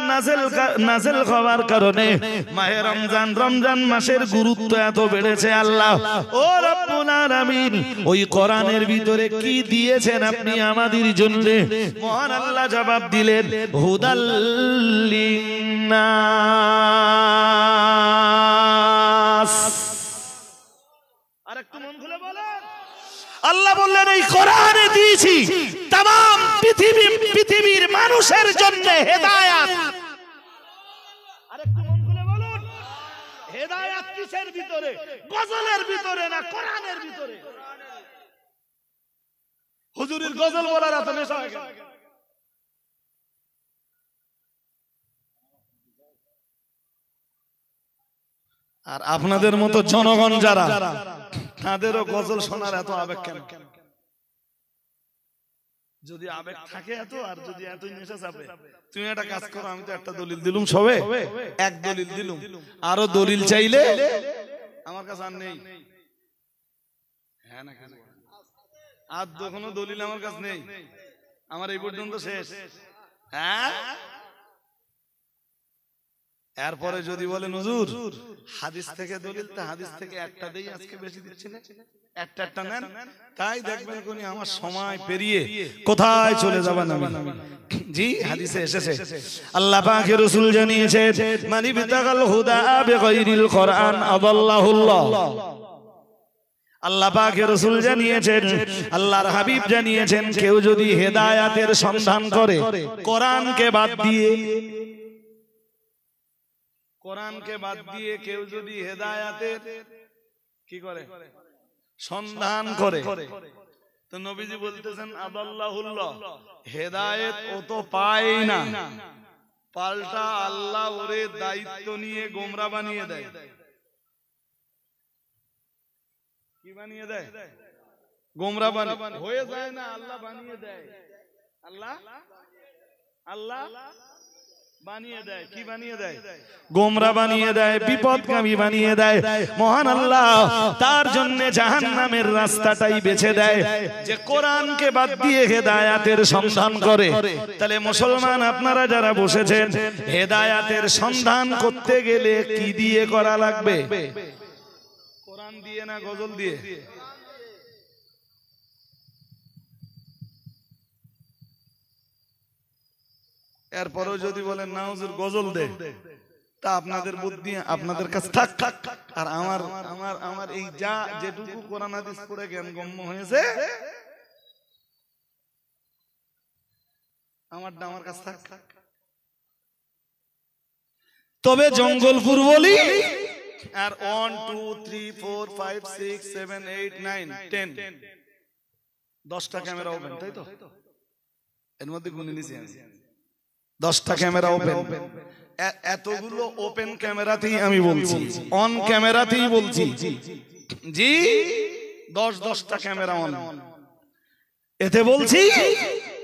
নাযিল হওয়ার কারণে মাহে রমজান মাসের গুরুত্ব এত বেড়েছে আল্লাহ। ও রব্বুল আলামিন, ওই কোরআনের ভিতরে কি দিয়েছেন আপনি আমাদের জন্য? মহান আল্লাহ জবাব দিলেন হুদাল লিন্নাস। আরেকটু মন খুলে বলেন, আল্লাহ বললেন এই কোরআনে দিয়েছি तमाम পৃথিবীর মানুষের জন্য হেদায়েত। আরেকটু মন খুলে বলুন, হেদায়েত কিসের ভিতরে? গজলের ভিতরে না কোরআনের ভিতরে? হুজুরের গজল বলার এত নেশা হয়ে গেল। আর আপনাদের মতো জনগণ যারা, তাদেরও গজল শোনার এত আবেগ কেন? যদি আবেগ থাকে এত, আর যদি এত নেশা চাপে, তুমি একটা কাজ করো, আমি তো একটা দলিল দিলুম, সবে এক দলিল দিলুম, আরো দলিল চাইলে আমার কাছে আর নেই। হ্যাঁ না, আর কোনো দলিল আমার কাছে নেই, আমার এই পর্যন্ত শেষ। হ্যাঁ, এরপরে যদি বলেন হুজুর হাদিস থেকে দলিল, তা হাদিস থেকে একটা দেই, আজকে বেশি দিচ্ছি না, একটা নেন, তাই দেখবেন কোনি আমার সময় পেরিয়ে কোথায় চলে যাবেন। জি, হাদিসে এসেছে আল্লাহ পাকের রাসূল জানিয়েছেন মান ইবতাগাল হুদা বিগাইরিল কোরআন আদাল্লাহুল্লাহ। আল্লাহ পাকের রাসূল জানিয়েছেন, আল্লাহর হাবিব জানিয়েছেন, কেউ যদি হেদায়েতের সন্ধান করে কোরআনকে বাদ দিয়ে, কোরআনকে বাদ দিয়ে কেউ যদি হেদায়েতের কি করে, সন্ধান করে, তো নবীজি বলতেছেন আদাল্লাহুল্লাহ, হেদায়েত ও তো পায় না, পাল্টা আল্লাহ ওরে দায়িত্ব নিয়ে গোমরা বানিয়ে দেয়। কি বানিয়ে দেয়? গোমরা বানিয়ে হয়ে যায় না, আল্লাহ বানিয়ে দেয়। আল্লাহ বানিয়ে দেয়। কি বানিয়ে দেয়? গোমরা বানিয়ে দেয়, বিপদগামী বানিয়ে দেয়। মহান আল্লাহ তার জন্য জাহান্নামের রাস্তাটাই বেছে দেয়, যে কোরআনকে বাদ দিয়ে হেদায়েতের সন্ধান করে। তাহলে মুসলমান আপনারা যারা বসেছেন, হেদায়েতের সন্ধান করতে গেলে কি দিয়ে করা লাগবে? কোরআন দিয়ে না গজল দিয়ে? এরপরেও যদি বলেন না হুজুর গজল দে, তা আপনাদের বুদ্ধি আপনাদের কাছে থাক। আর আমার আমার আমার এই যা যেটুকু কোরআন হাদিস পড়ে জ্ঞান গম্য হয়েছে আমার কাছে থাক। তবে জঙ্গলপুর বলি আর 1 2 3 4 5 6 7 8 9 10 10টা ক্যামেরা ওপেন, তাই তো? এর মধ্যে গুনে নিছি আমি 10টা ক্যামেরা ওপেন। এতগুলো ওপেন ক্যামেরাতেই আমি বলছি, অন ক্যামেরাতেই বলছি জি, 10টা ক্যামেরা অন। এতে বলছি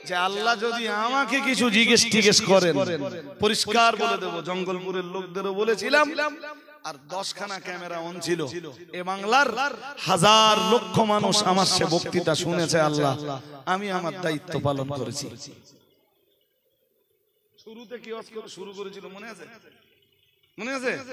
যে আল্লাহ যদি আমাকে কিছু জিজ্ঞেস করেন পরিষ্কার বলে দেব। জঙ্গলপুরের লোকদেরও বলেছিলাম, আর 10খানা ক্যামেরা অন ছিল। এ বাংলার হাজার লক্ষ মানুষ আমার সে বক্তৃতা শুনেছে। আল্লাহ, আমি আমার দায়িত্ব পালন করেছি। শুরুতে কি শুরু করেছিল মনে আছে?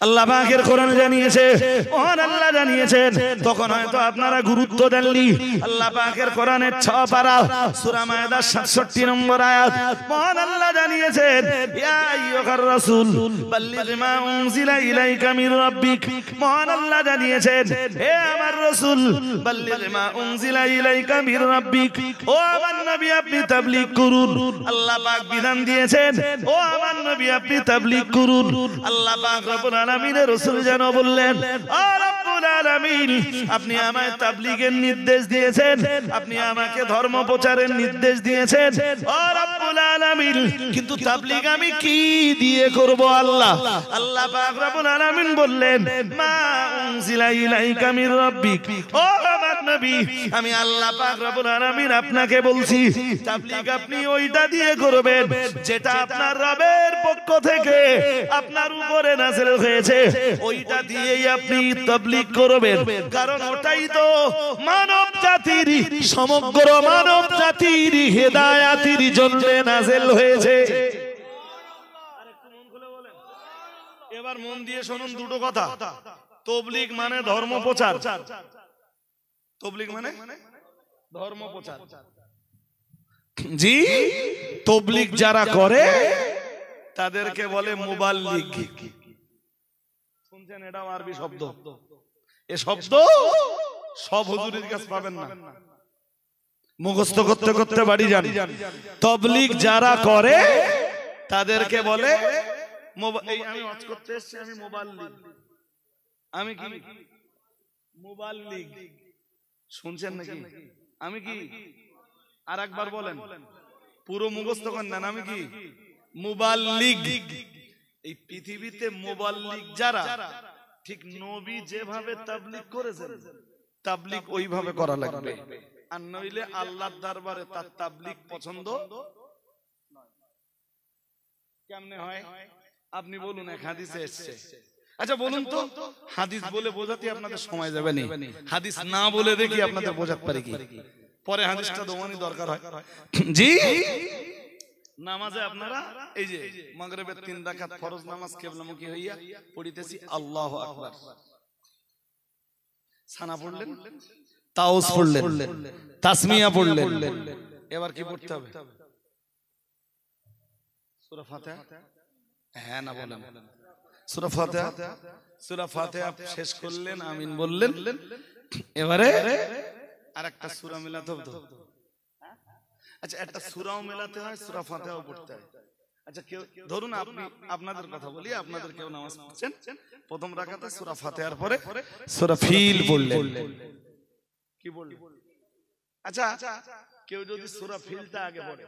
আল্লাহ পাকের কোরআন জানিয়েছে, মহান আল্লাহ জানিয়েছেন, তখন হয়তো আপনারা গুরুত্ব দেননি। আল্লাহ পাকের কোরআনের 6 পারা সূরা মায়েদার 67 নম্বর আয়াত, মহান আল্লাহ জানিয়েছেন, ইয়া আইয়ুহার রাসূল বাল্লিগ মা উনজিলা ইলাইকা মির রাব্বিক। মহান আল্লাহ জানিয়েছেন, হে আমার রাসূল বাল্লিগ মা উনজিলা ইলাইকা মির রাব্বিক, ও আমার নবী আপনি তাবলীগ করুন। আল্লাহ পাক বিধান দিয়েছেন, ও আমার নবী আপনি তাবলীগ করুন। আল্লাহ পাক রব্বুল আলামিনের রাসূল যেন বললেন, ও রব্বুল আলামিন আপনি আমায় তাবলীগের নির্দেশ দিয়েছেন, আপনি আমাকে ধর্ম প্রচারের নির্দেশ দিয়েছেন, ও রব্বুল আলামিন, কিন্তু তাবলীগ আমি কি দিয়ে করব আল্লাহ? আল্লাহ পাক রব্বুল আলামিন বললেন, মা উনজিলা ইলাইকা মির রাব্বিক, ও আমার নবী আমি আল্লাহ পাক রব্বুল আলামিন আপনাকে বলছি তাবলীগ আপনি ওইটা দিয়ে করবেন যেটা আপনার রবের পক্ষ থেকে আপনার উপরে নাযিল হয়েছে, ওইটা দিয়েই আপনি তাবলীগ করবেন। কারণ ওটাই তো মানব জাতির, সমগ্র মানব জাতির হেদায়েতের জন্য নাযিল হয়েছে। আরেকটু মন খুলে বলেন। এবার মন দিয়ে শুনুন দুটো কথা। তাবলীগ মানে ধর্ম প্রচার। তাবলীগ মানে ধর্ম প্রচার। জি, তাবলীগ যারা করে তাদেরকে বলে মুবাল্লিগ। শুনছেন? এটাও আরবি শব্দ। এই শব্দ সব হুজুরের কাছে পাবেন না, মুখস্থ করতে করতে বাড়ি যান। তাবলীগ যারা করে তাদেরকে বলে, এই আমি ওয়াজ করতে এসেছি, আমি মুবাল্লিগ। আমি কি মুবাল্লিগ? শুনছেন নাকি? আমি কি? আর একবার বলেন, পুরো মুখস্থ করেন না। আমি কি? মুবাল্লিগ। এই পৃথিবীতে মুবাল্লিগ যারা, ঠিক নবী যেভাবে তাবলীগ করেছেন তাবলীগ ওইভাবে করা লাগবে, আর নইলে আল্লাহর দরবারে তার তাবলীগ পছন্দ নয়। কেমনে হয় আপনি বলুন? এক হাদিসে এসেছে। আচ্ছা বলুন তো, হাদিস বলে বোঝাতে আপনাদের সময় যাবে না, হাদিস না বলে দেখি আপনাদের বোঝাতে পারি কি? পরে হাদিসটা দমানি দরকার হয়। জি, নামাজে আপনারা এই যে মাগরিবের 3 রাকাত ফরজ নামাজ কিবলামুখী হইয়া পড়িতেছি আল্লাহু আকবার, সানা পড়লেন, তাওস পড়লেন, তাসমিয়া পড়লেন, এবার কি পড়তে হবে? সূরা ফাতিহা। হ্যাঁ না বলেন? সূরা ফাতিহা। সূরা ফাতিহা শেষ করলেন, আমিন বললেন, এবারে আরেকটা সূরা মিলাতে হবে। আচ্ছা, একটা সূরাও মেলাতে হয়, সূরা ফাতিহাও পড়তে হয়। আচ্ছা কেউ ধরুন, আপনি আপনাদের কথা বলি, আপনাদের কেউ নামাজ পড়ছেন, প্রথম রাকাতে সূরা ফাতিহার পরে সূরা ফিল পড়লেন, কি বললেন? আচ্ছা কেউ যদি সূরা ফিলটা আগে পড়ে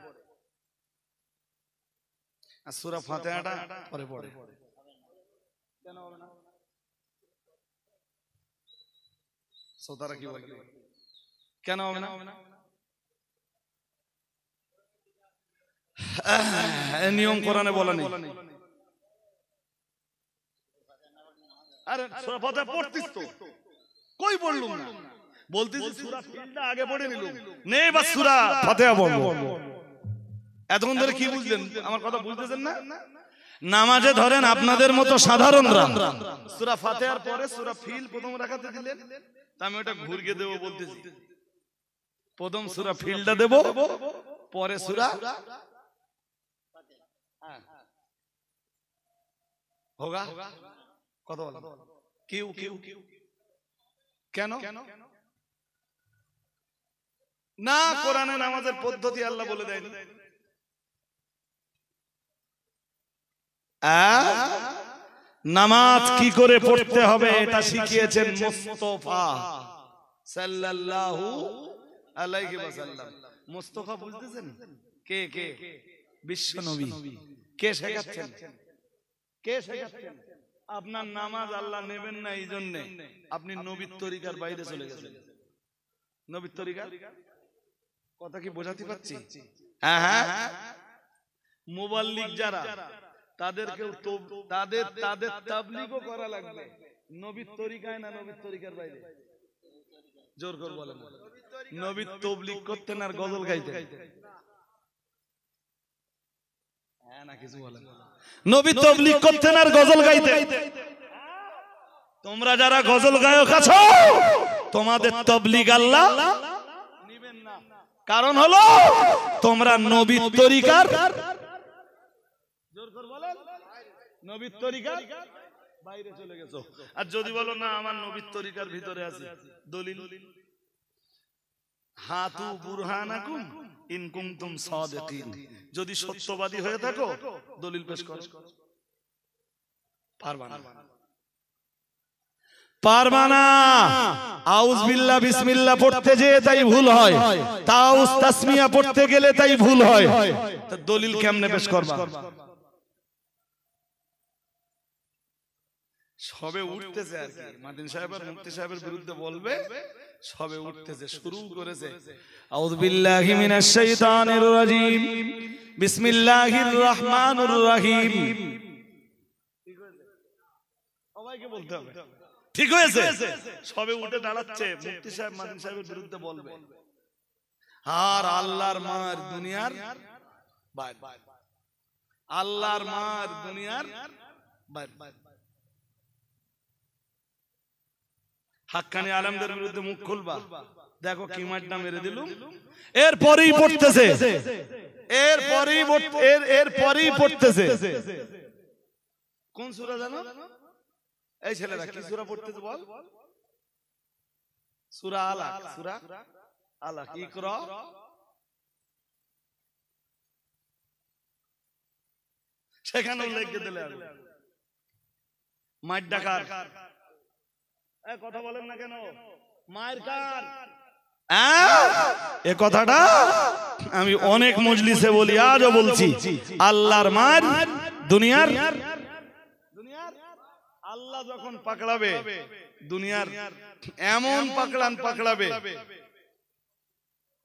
আর সূরা ফাতিহাটা পরে পড়ে, কেন হবে না? শ্রোতারা কি বলে, কেন হবে না? নিয়ম কোরআনে বলা নেই। আরে সূরা ফাতিহা পড়তিস তো, কই পড়লুম না? বলতিস সূরা ফিলটা আগে পড়ে নিলুম, নেই বাস সূরা ফাতিহা পড়ব। এতক্ষণ ধরে কি বুঝলেন? আমার কথা বুঝতেছেন না? নামাজে ধরেন আপনাদের মতো সাধারণরা সূরা ফাতিহার পরে সূরা ফিল প্রথম রাকাতে দিলেন, তা আমি ওটা ঘুরিয়ে দেব বলতেছি। প্রথম সূরা ফিলটা দেব, পরে সূরা হোগা কত বলেন কিউ কিউ কেন না কোরআনে নামাজের পদ্ধতি আল্লাহ বলে দেয়নি নামাজ কি করে পড়তে হবে এটা শিখিয়েছেন মুস্তাফা সাল্লাল্লাহু আলাইহি ওয়াসাল্লাম মুস্তাফা বুঝতেছেন কে কে বিশ্ব নবী কে শেখাচ্ছেন আপনার নামাজ আল্লাহ নেবেন না এই জন্য আপনি নবীর তরিকার বাইরে চলে গেছেন নবীর তরিকার কথা কি বোঝাতে পারছি হ্যাঁ হ্যাঁ মুবাল্লিগ যারা তাদেরকে তাদের তাবলীগও করা লাগবে নবীর তরিকায় না নবীর তরিকার বাইরে জোর করে বলেন নবীর তাবলীগ করতেন আর গজল গাইতেন হ্যাঁ না কিছু বলেন নবী তাবলীগ করতেন আর গজল গাইতেন তোমরা যারা গজল গায়ক আছো তোমাদের তাবলীগ আল্লাহ নেবেন না কারণ হলো তোমরা নবীর তরিকার জোর করে বলেন নবীর তরিকার বাইরে চলে গেছো আর যদি বলো না আমার নবীর তরিকার ভিতরে আছে দলিল হাতু বুরহানাকুম ইন কুনতুম সাদিকিন যদি সত্যবাদী হয়ে থাকো দলিল পেশ করো পারবা না আউজ বিল্লাহ বিসমিল্লাহ পড়তে যেয়ে তাই ভুল হয় তাউজ তাসমিয়া পড়তে গেলে তাই ভুল হয় তা দলিল কেমনে পেশ করবা সবে উঠতেছে আর কি মাদিন সাহেব আর মুফতি সাহেবের বিরুদ্ধে বলবে সবে উঠতেছে শুরু করেছে আউযু বিল্লাহি মিনাশ শাইতানির রাজিম বিসমিল্লাহির রহমানির রহিম সবাইকে বলতে হবে ঠিক হয়েছে সবে উঠে দাঁড়াচ্ছে মুফতি সাহেব মাদিন সাহেবের বিরুদ্ধে বলবে আর আল্লাহর মার দুনিয়ার বাইরে আল্লাহর মার দুনিয়ার বাইরে হাক্কানি আলেমদের বিরুদ্ধে মুখ খুলবা দেখো কি মারটা মেরে দিলুম এরপরেই পড়তেছে কোন সূরা জানো এই ছেলেরা কি সূরা পড়তেছে বল সূরা আলাক ইকরা সেখানে লিখে দিলে মার ডাকার কথা বলেন না কেন মায়ের কার এ কথাটা আমি অনেক মজলিসে বলি আজও বলছি আল্লাহর মার দুনিয়ার আল্লাহ যখন পাকড়াবে দুনিয়ার এমন পাকড়াবে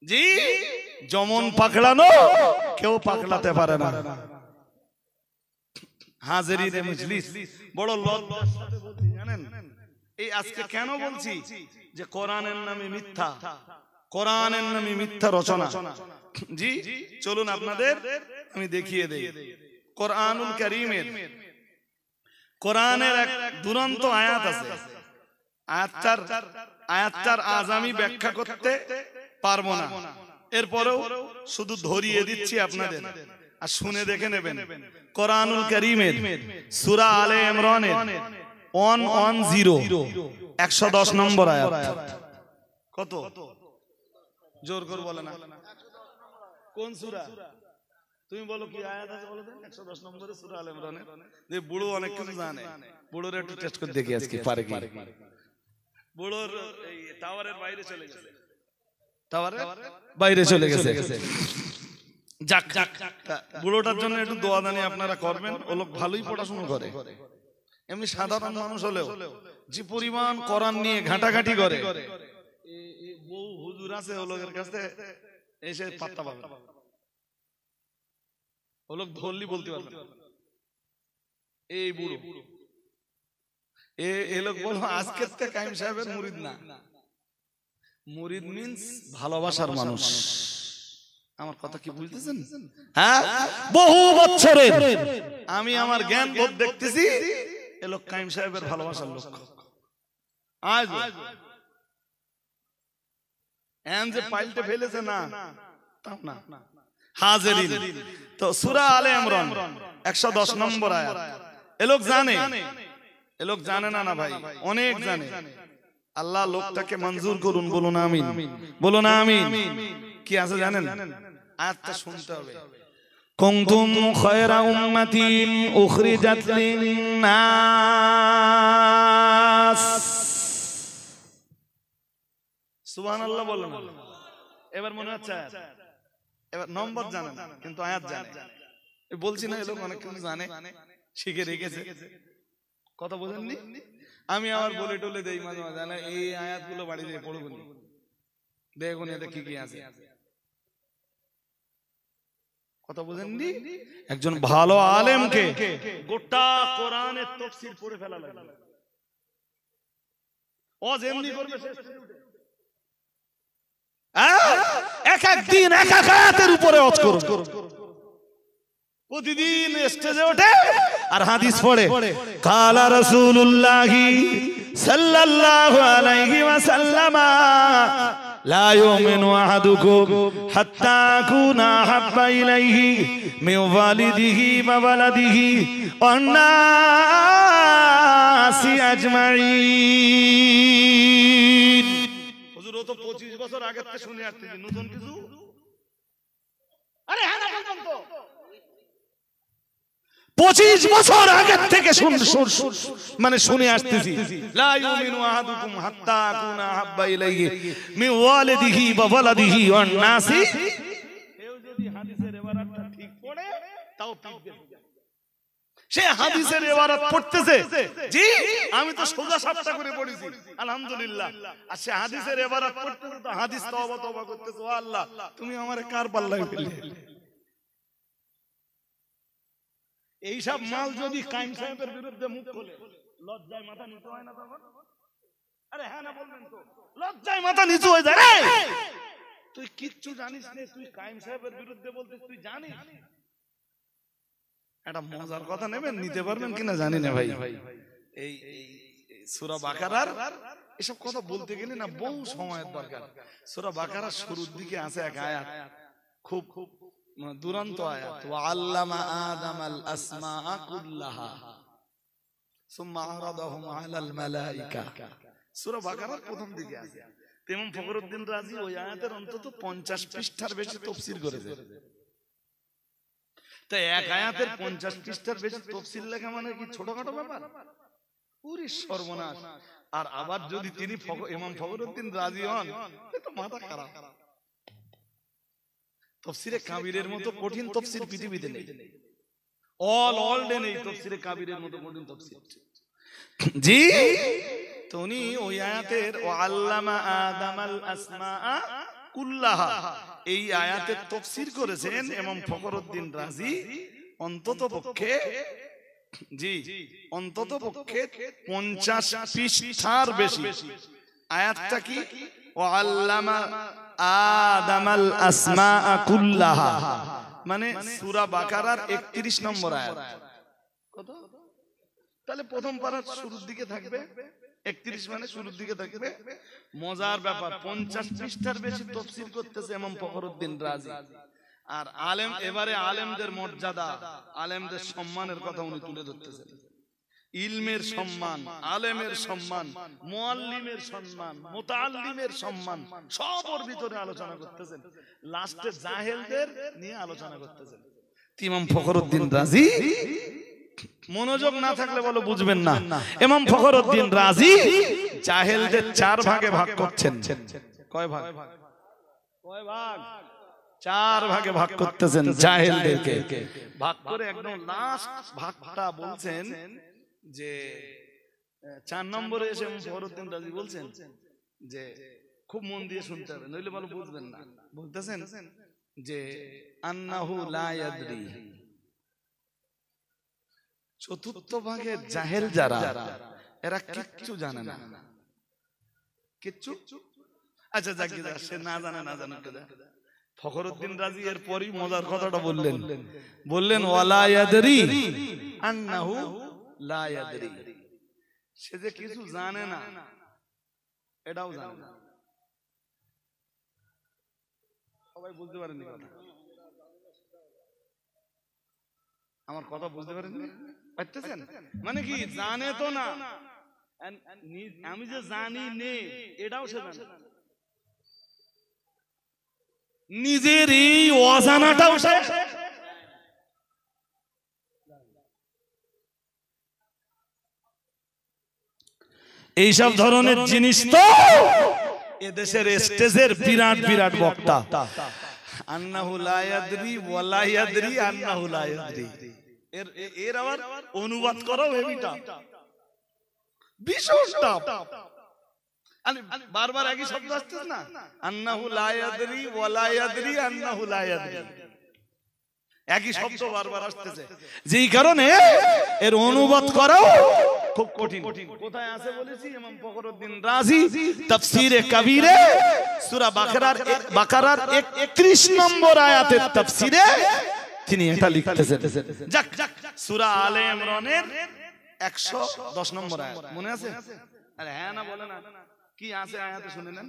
জি যেমন পাকড়ানো কেউ পাকড়াতে পারে না হাজিরিনে মজলিস বড় লজ্জার সাথে বলছি জানেন এই আজকে কেন বলছি যে কোরআনের নামে মিথ্যা রচনা জি চলুন আপনাদের আমি দেখিয়ে দেই কোরআনুল কারীমের কোরআনের এক দুরন্ত আয়াত আছে আয়াতটার আজ আমি ব্যাখ্যা করতে পারবো না এরপরেও শুধু ধরিয়ে দিচ্ছি আপনাদের আর শুনে দেখে নেবেন কোরআনুল কারীমের সূরা আলে ইমরানের 110 নম্বর আয়াত কত জোর করে বলে না কোন সূরা তুমি বলো কি আয়াত আছে বলো দেন 110 নম্বরে সূরা আলে ইমরানের যে বুড়ো অনেক কিছু জানে বুড়োর একটু টেস্ট করে দেখি আজকে পারে কি বুড়োর এই টাওয়ারের বাইরে চলে গেছে যাক বুড়োটার জন্য একটু দোয়া দানি আপনারা করবেন ও লোক ভালোই পড়াশোনা করে এমনি সাধারণ মানুষ হলেও যে পরিমাণ কোরআন নিয়ে ঘাটাঘাটি করে বহু হুজুর আছে ও লোকের কাছে এসে পাত্তা পাবে ও লোক ধরলি বলতে পারবে এই বুড়ো এ লোক বলো আজকের থেকে কাইম সাহেবের মুরিদ না মুরিদ মিন্স ভালোবাসার মানুষ আমার কথা কি বুঝতেছেন হ্যাঁ বহু বছরের আমি আমার জ্ঞান বোধ দেখতেছি এ লোক কাইম সাহেবের ভালোবাসার লোক আজ এন যে পাল্টে ফেলেছে না তাও না হাজিরিন তো সূরা আলে ইমরান 110 নম্বর আয়াত এ লোক জানে, এ লোক জানে না না ভাই, অনেক জানে। আল্লাহ লোকটাকে মঞ্জুর করুন, বলুন আমিন, বলুন আমিন। কি আছে জানেন? আয়াতটা শুনতে হবে। কুনতুম খায়রা উম্মাতিন উখরিজাত লিন-নাস। সুবহানাল্লাহ বলুন। এবার মনে হচ্ছে এবার নম্বর জানেন কিন্তু আয়াত জানে। বলছি না, এ লোক অনেক কিছু জানে, শিখে রেখেছে, কথা বোঝেননি? আমি আবার বলে টলে দেই মাঝে মাঝে, জানা এই আয়াতগুলো বাড়ি দিয়ে পড়বেন, দেখুন এতে কি কি আছে, কথা বুঝেননি? একজন ভালো আলেমকে গোটা কোরআনের তাফসীর পড়ে ফেলা লাগবে। ও যেমনি করবে এক এক দিন এক এক আয়াতের উপরে ওয়াজ করুন, প্রতিদিন স্টেজে ওঠে আর হাদিস পড়ে। কালা রাসূলুল্লাহি সাল্লাল্লাহু আলাইহি ওয়াসাল্লাম লা ইউমিনু আহাদুকুম হাত্তা আকুনা হাব্বা ইলাইহি মিন ওয়ালিদিহি ওয়া ওয়ালাদিহি ওয়ান নাসি আজমাইন। হুজুর ও তো 25 বছর আগে থেকে শুনে আসতেছি, নতুন কিছু? আরে হ্যাঁ না বলবেন তো, 25 বছর আগে থেকে মানে শুনে আসতেছি। লা ইউমিনু আহাদুকুম হাত্তা আকুনা হাব্বা ইলাইহি মিন ওয়ালিদিহি ওয়া ওয়ালাদিহি ওয়ান নাসি। কেউ যদি হাদিসের ইবারাতটা ঠিক পড়ে তাও ঠিক দেখে, সে হাদিসের ইবারাত পড়তেছে, জি আমি তো সোজা সাপটা করে পড়েছি আলহামদুলিল্লাহ, আর সে হাদিসের ইবারাত পড়তেছে তো হাদিস তওবা তওবা করতেছে, ও আল্লাহ তুমি আমারে কার পাল্লায় ফেললে। এইসব মাল যদি কায়েম সাহেবের বিরুদ্ধে মুখ খোলে, লজ্জায় মাথা নিচু হয় না তখন? আরে হ্যাঁ না বলবেন তো, লজ্জায় মাথা নিচু হয়ে যায়। তুই কিচ্ছু জানিস না, তুই কায়েম সাহেবের বিরুদ্ধে বলতিস, তুই জানিস? একটা মজার কথা নেবেন, নিতে পারবেন কিনা জানি না ভাই। এই সূরা বাকারার এসব কথা বলতে গেলে না বহু সময়ের দরকার। সূরা বাকারার শুরুর দিকে আছে এক আয়াত, খুব খুব দুরন্ত আয়াত, ওয়া আল্লামা আদামাল আসমাআ কুল্লাহা সুম্মা আরাদাহুম আলাল মালাইকা। সূরা বাকারার প্রথম দিকে আছে। ইমাম ফখরুদ্দিন রাজি ওই আয়াতের অন্তত 50 পৃষ্ঠার বেশি তাফসীর করেছে। তো এক আয়াতের 50 পৃষ্ঠার বেশি তাফসীর লেখা মানে কি ছোটখাটো ব্যাপার? পুরি সর্বনাশ। আর আবার যদি তিনি ইমাম ফখরুদ্দিন রাজি হন, তো মাথা খারাপ। তাফসীরে কাবিরের মতো কঠিন তাফসীর পৃথিবীতে নেই, অল ডে নেই তাফসীরে কাবিরের মতো কঠিন তাফসীর। জি তো উনি ওই আয়াতের ওয়া আল্লামা আদামাল আসমাআ কুল্লাহা, এই আয়াতের তাফসীর করেছেন ইমাম ফখরুদ্দিন রাজি অন্ততপক্ষে, জি অন্ততপক্ষে 50 পৃষ্ঠার বেশি। আয়াতটা কি? ওয়া আল্লামা আদামাল আসমাআ কুল্লাহা, মানে সূরা বাকারার 31 নম্বর আয়াত। কত? তাহলে প্রথম পারার শুরুর দিকে থাকবে 31, মানে শুরুর দিকে থাকবে। মজার ব্যাপার, 50 পৃষ্ঠার বেশি তাফসীর করতেছে ইমাম ফখরুদ্দিন রাজি। আর আলেম, এবারে আলেমদের মর্যাদা, আলেমদের সম্মানের কথা উনি তুলে ধরতেছেন। ইলমের সম্মান, আলেমের সম্মান, মুআল্লিমের সম্মান, মুতাআল্লিমের সম্মান, সব ওর ভিতরে আলোচনা করতেছেন। লাস্টে জাহেলদের নিয়ে আলোচনা করতেছেন। ইমাম ফখরুদ্দিন রাজি, মনোযোগ না থাকলে বলো বুঝবেন না, ইমাম ফখরুদ্দিন রাজি জাহেলদের 4 ভাগে ভাগ করছেন। কয় ভাগ? কয় ভাগ? 4 ভাগে ভাগ করতেছেন জাহেলদেরকে। ভাগ করে একদম লাস্ট ভাগটা বলছেন যে 4 নম্বরে এসে ফখরুদ্দিন রাজি বলছেন যে, খুব মন দিয়ে শুনতে হবে নইলে ভালো বুঝবেন না। বলতেছেন যে আন্নাহু লা ইয়াদরি, চতুর্থ ভাগে জাহেল যারা, এরা কিচ্ছু জানে না, কিচ্ছু। আচ্ছা যাক, সে না জানে, না জানে কেদা। ফখরুদ্দিন রাজি এর পরই মজার কথাটা বললেন, বললেন ওয়ালা ইয়াদরি আন্নাহু লা ইয়াদরি, সে যে কিছু জানে না এটাও জানে না। সবাই বুঝতে পারেননি কথা? আমার কথা বুঝতে পারেননি? পারতেছেন? মানে কি জানে তো না, আমি যে জানি নে এটাও সে জানে, নিজের এই অজানাটাও সে। এইসব ধরনের জিনিস তো এদেশের স্টেজের বিরাট বিরাট বক্তা, আন্নাহু লা ইয়াদরি ওয়া লা ইয়াদরি আন্নাহু লা ইয়াদরি, এর আবার অনুবাদ করাও হেভিটা বিশোষটা। বারবার একই শব্দ আসছে না, আন্নাহু লা ইয়াদরি ওয়া লা ইয়াদরি আন্নাহু লা ইয়াদরি, একই শব্দ বারবার আসতেছে, যেই কারণে এর অনুবাদ করাও খুব কঠিন। কোথায় আছে বলেছি? ইমাম ফখরুদ্দিন রাজি তাফসীরে কবীরে সূরা বাকারার 31 নম্বর আয়াতের তাফসীরে তিনি এটা লিখতেছেন। যাক, সূরা আলে ইমরানের 110 নম্বর আয়াত মনে আছে? আরে হ্যাঁ না বলে না, কি আছে আয়াতে শুনে নেন।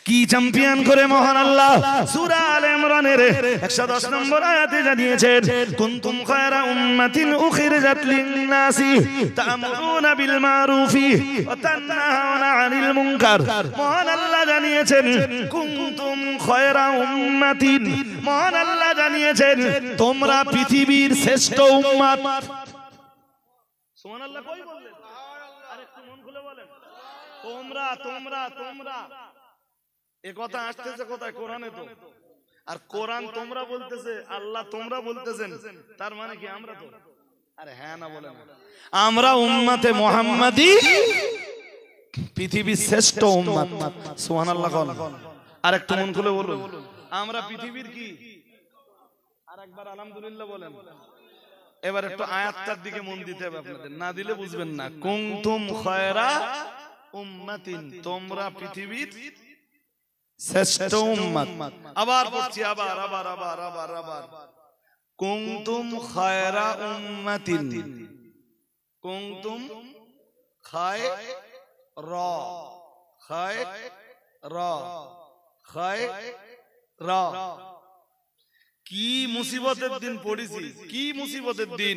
কি চ্যাম্পিয়ন করে মহান আল্লাহ সূরা আলে ইমরানের 110 নম্বর আয়াতে জানিয়েছেন, কুনতুম খায়রা উম্মাতিন উখরিজাত লিন-নাসি তা'মুরুনা বিল মারুফি ওয়া তানহাউনা আনিল মুনকার। মহান আল্লাহ জানিয়েছেন কুনতুম খায়রা উম্মাতিন, মহান আল্লাহ জানিয়েছেন তোমরা পৃথিবীর শ্রেষ্ঠ উম্মত। সুবহানাল্লাহ কই বললেন? আরেকটু মন খুলে বলেন, তোমরা তোমরা তোমরা, এ কথা আসতেছে কোথায়? কোরআনে তো। আর কোরআন তোমরা বলতেছে, আল্লাহ তোমরা বলতেছেন, তার মানে কি আমরা তো? আরে হ্যাঁ না বলে না, আমরা উম্মতে মুহাম্মাদি পৃথিবীর শ্রেষ্ঠ উম্মত। সুবহানাল্লাহ বল। আর একটু মন খুলে বলুন, আমরা পৃথিবীর কি? আরেকবার আলহামদুলিল্লাহ বলেন। এবার একটু আয়াতটার দিকে মন দিতে হবে আপনাদের, না দিলে বুঝবেন না। কুনতুম খায়রা উম্মাতিন, তোমরা পৃথিবীর শ্রেষ্ঠ উম্মত। আবার পড়ছি, আবার আবার আবার আবার আবার, কুনতুম খায়রা উম্মাতিন, কুনতুম খায়রা, খায়রা। কি মুসিবতের দিন পড়েছি, কি মুসিবতের দিন।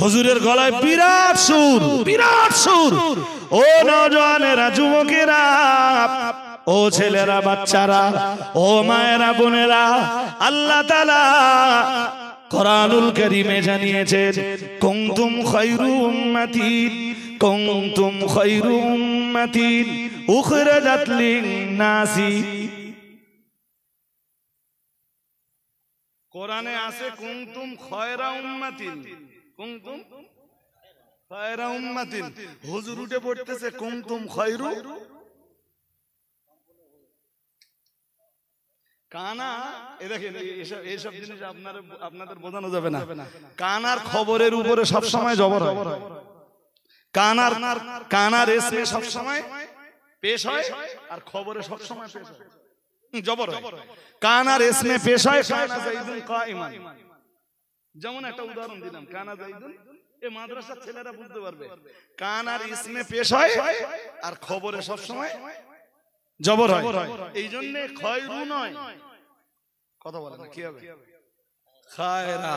হুজুরের গলায় বিরাট সুর, বিরাট সুর। ও নওজওয়ানেরা, যুবকেরা, ও ছেলেরা, বাচ্চারা, ও মায়েরা, বোনেরা, আল্লাহ তাআলা কোরআনুল কারীমে জানিয়েছেন কুনতুম খায়রু উম্মাতিন, কুনতুম খায়রু উম্মাতিন উখরিজাত লিন-নাসি। কোরআনে আছে কুনতুম খায়রা উম্মাতিন, কুনতুম খায়রা উম্মাতিন, হুজুর উঠে পড়তেছে কুনতুম খায়রু। কানা, এ দেখেন এইসব জিনিস আপনাদের বোঝানো যাবে না। কানার খবরের উপরে সব সময় জবর হয়, কানার এসমে সব সময় পেশ হয়, আর খবরে সব সময় পেশ হয় জবর হয়। কানার এসমে পেশ হয় কানা যাইদুন কাইমান, যেমন একটা উদাহরণ দিলাম, কানা যাইদুন, এই মাদ্রাসার ছেলেরা বুঝতে পারবে। কানার ইসমে পেশ হয় আর খবরে সব সময় জবর হয়, এই জন্য খায়রু নয়। কথা বলে না, কি হবে? খায়রা।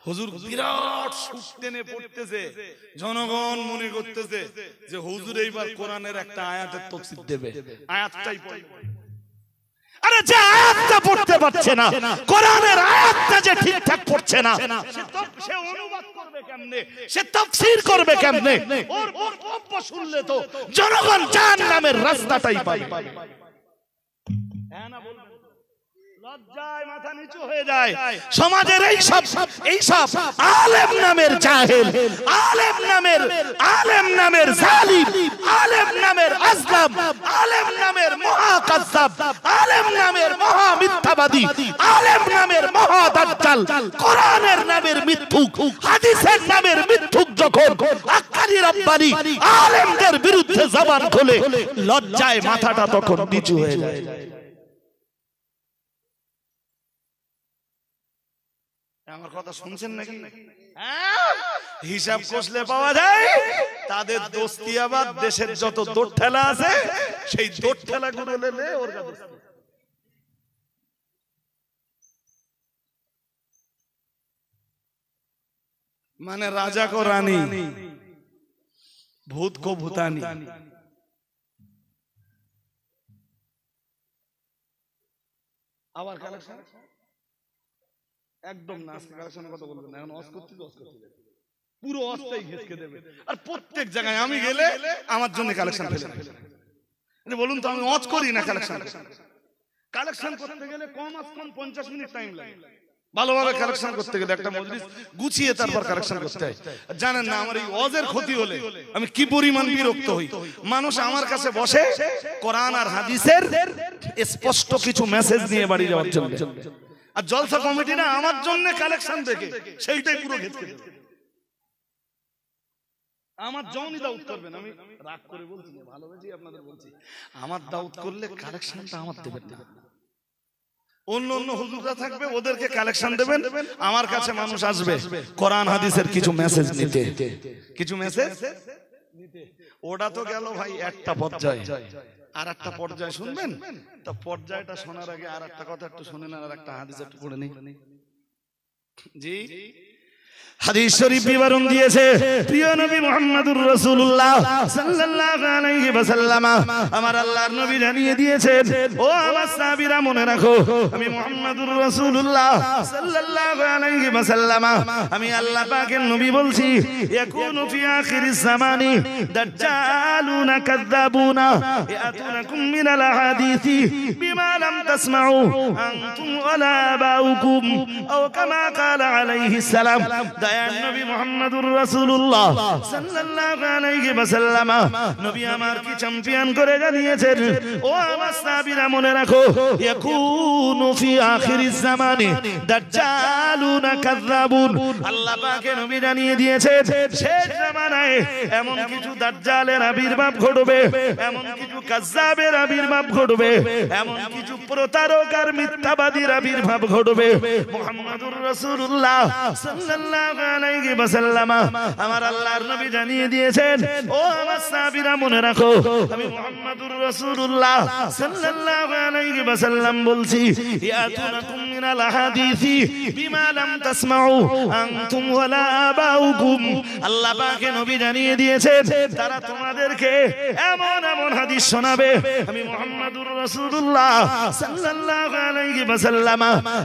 হুজুর বিরাট সুখ টেনে পড়তেছে, জনগণ মনে করতেছে যে হুজুর এইবার কোরআনের একটা আয়াতের তাফসীর দেবে, আয়াতটাই পড়বে। আরে যে আয়াতটা পড়তে পারছে না, কোরআনের আয়াতটা যে ঠিকঠাক পড়ছে না, সে অনুবাদ করবে কেমনে, সে তাফসীর করবে কেমনে? ওর বক্তব্য শুনলে তো জনগণ জাহান্নামের রাস্তাটাই পাবে। হ্যাঁ না বলবেন? লজ্জায় মাথা নিচু হয়ে যায় সমাজের এইসব আলেম নামের জাহেল, আলেম নামের জালিম, আলেম নামের আজলাম, আলেম নামের মহাকাজ্জাব, আলেম নামের মহা মিথ্যাবাদী, আলেম নামের মহা দাজ্জাল, কোরআনের নামের মিথ্যুক, হাদিসের নামের মিথ্যুক যখন আক্কারি রাব্বানি আলেমদের বিরুদ্ধে জবান খোলে, লজ্জায় মাথাটা তখন নিচু হয়ে যায়। আমার কথা শুনছেন নাকি? হিসাব কষলে পাওয়া যায় তাদের দোস্তিয়াবাদ, দেশের যত দৌড় ঠেলা আছে সেই দৌড় ঠেলা গুলো নেলে ওর কাছে। মানে রাজা কো রানী, ভূত কো ভূতানি। আবার কালেকশন একদম না, আজকে কালেকশনের কথা বলবেন না, এখন অস করতে পুরো অস্থায়ী ঘেঁচকে দেবে। আর প্রত্যেক জায়গায় আমি গেলে আমার জন্য কালেকশন ফেলে বলুন তো, আমি অজ করি না কালেকশন। কালেকশন করতে গেলে কম আজ কম 50 মিনিট টাইম লাগে। ভালোভাবে কালেকশন করতে গেলে একটা মজলিস গুছিয়ে তারপর কালেকশন করতে হয়। জানেন না আমার এই ওয়াজের ক্ষতি হলে আমি কি পরিমাণ বিরক্ত হই। মানুষ আমার কাছে বসে কোরআন আর হাদিসের স্পষ্ট কিছু মেসেজ নিয়ে বাড়ি যাওয়ার জন্য, আর জলসা কমিটি না আমার জন্য কালেকশন দেখে সেইটাই পুরো ঘেঁচকে দেবে। আমার জওনি দাউদ করবেন, আমি রাগ করে বলছি না, ভালোবেসে আপনাদের বলছি, আমার দাউদ করলে কালেকশনটা আমার দেবেন না। অন্য অন্য হুজুররা থাকবে, ওদেরকে কালেকশন দেবেন। আমার কাছে মানুষ আসবে কোরআন হাদিসের কিছু মেসেজ নিতে, কিছু মেসেজ নিতে। ওটা তো গেল ভাই একটা পর্যায়ে, আর একটা পর্যায়ে শুনবেন তো। পর্যায়টা শোনার আগে আর একটা কথা একটু শুনেন, আর একটা হাদিস একটু পড়ে নেই। জি, হাদিস শরীফ বিবরণ দিয়েছে প্রিয় নবী মুহাম্মদুর রাসূলুল্লাহ সাল্লাল্লাহু আলাইহি ওয়াসাল্লাম। আমার আল্লাহর নবী জানিয়ে দিয়েছেন, ও আমার সাহাবীরা মনে রাখো, আমি মুহাম্মদুর রাসূলুল্লাহ সাল্লাল্লাহু আলাইহি ওয়াসাল্লাম, আমি আল্লাহ পাকের নবী বলছি, ইয়াকুনু ফি আখিরিজ জামানি দাজ্জালুনা কাযাবুনা ইয়াতুনাকুম মিনাল হাদিসি বিমা লাম তাসমাউ আনতুম ওয়ালা আবাউকুম আও কামা ক্বালা আলাইহিস সালাম। দয়ার নবী মুহাম্মদুর রাসূলুল্লাহ সাল্লাল্লাহু আলাইহি ওয়াসাল্লাম নবী আমার কি চ্যাম্পিয়ন করে জানিয়েছেন, ও আমার সাহাবীরা মনে রাখো, ইয়াকুনু ফি আখিরিজ জামানি দাজ্জালুনা কাযাবুন। আল্লাহ পাকের নবী জানিয়ে দিয়েছেন, শেষ জামানায় এমন কিছু দাজ্জালের আবির্ভাব ঘটবে, এমন কিছু কাযযাবের আবির্ভাব ঘটবে, এমন কিছু প্রতারক আর মিথ্যাবাদীর আবির্ভাব ঘটবে। মুহাম্মদুর রাসূলুল্লাহ সাল্লাল্লাহু আলাইহি ওয়াসাল্লাম আমার আল্লাহর নবী জানিয়ে দিয়েছেন, ও আমার সাহাবীরা মনে রাখো, আমি মুহাম্মদুর রাসূলুল্লাহ সাল্লাল্লাহু আলাইহি ওয়াসাল্লাম বলছি, ইয়াতুনাকুম মিনাল হাদিসি বিমা লাম তাসমাউ আনতুম ওয়ালা আবাউকুম। আল্লাহ পাকের নবী জানিয়ে দিয়েছেন, তারা তোমাদেরকে এমন এমন হাদিস শোনাবে, আমি মুহাম্মদুর রাসূলুল্লাহ সাল্লাল্লাহু আলাইহি ওয়াসাল্লাম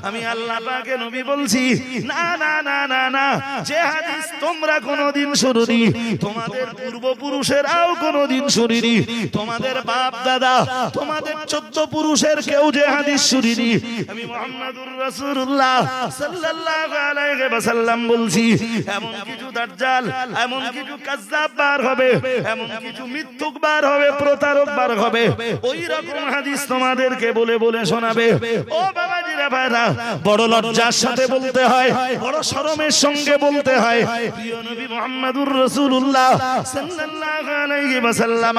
আমি আল্লাহ পাকের নবী বলছি, না না না না না, যে হাদিস তোমরা কোনদিন শুনোনি, তোমাদের পূর্বপুরুষেরাও কোনদিন শুনিনি, তোমাদের বাপ দাদা, তোমাদের 14 পুরুষের কেউ যে হাদিস শুনিনি, আমি মুহাম্মদুর রাসূলুল্লাহ সাল্লাল্লাহু আলাইহি ওয়াসাল্লাম বলছি, এমন কিছু দাজ্জাল, এমন কিছু কাযযাব বার হবে, এমন কিছু মিথ্যুক বার হবে, প্রতারক বার হবে, ওই রকম হাদিস তোমাদেরকে বলে বলে শোনাবে। ও বাবাজিরা ভাইরা, বড় লজ্জার সাথে বলতে হয়, বড় শরমের সঙ্গে বলতে হয়, প্রিয় নবী মুহাম্মদুর রাসূলুল্লাহ সাল্লাল্লাহু আলাইহি ওয়াসাল্লাম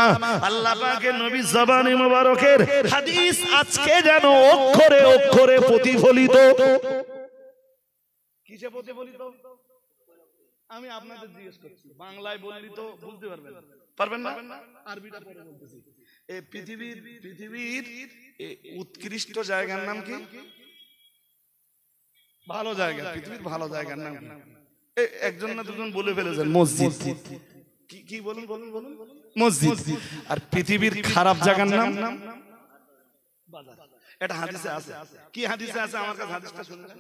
আল্লাহ পাকের নবী জবানে মোবারকের হাদিস আজকে যেন অক্ষরে অক্ষরে প্রতিফলিত। কিসে প্রতিফলিত? আমি আপনাদের জিজ্ঞেস করছি, বাংলায় বললি তো বুঝতে পারবেন না, আরবিটা পরে বলতেছি। এই পৃথিবীর উৎকৃষ্ট জায়গার নাম কি? ভালো জায়গা, পৃথিবীর ভালো জায়গার নাম একজন না দুজন বলে ফেলেছেন, মসজিদ। কি বলুন বলুন বলুন? মসজিদ। আর পৃথিবীর খারাপ জায়গার নাম বাজার। এটা হাদিসে আছে। কি হাদিসে আছে? আমার কাছে হাদিসটা শুনবেন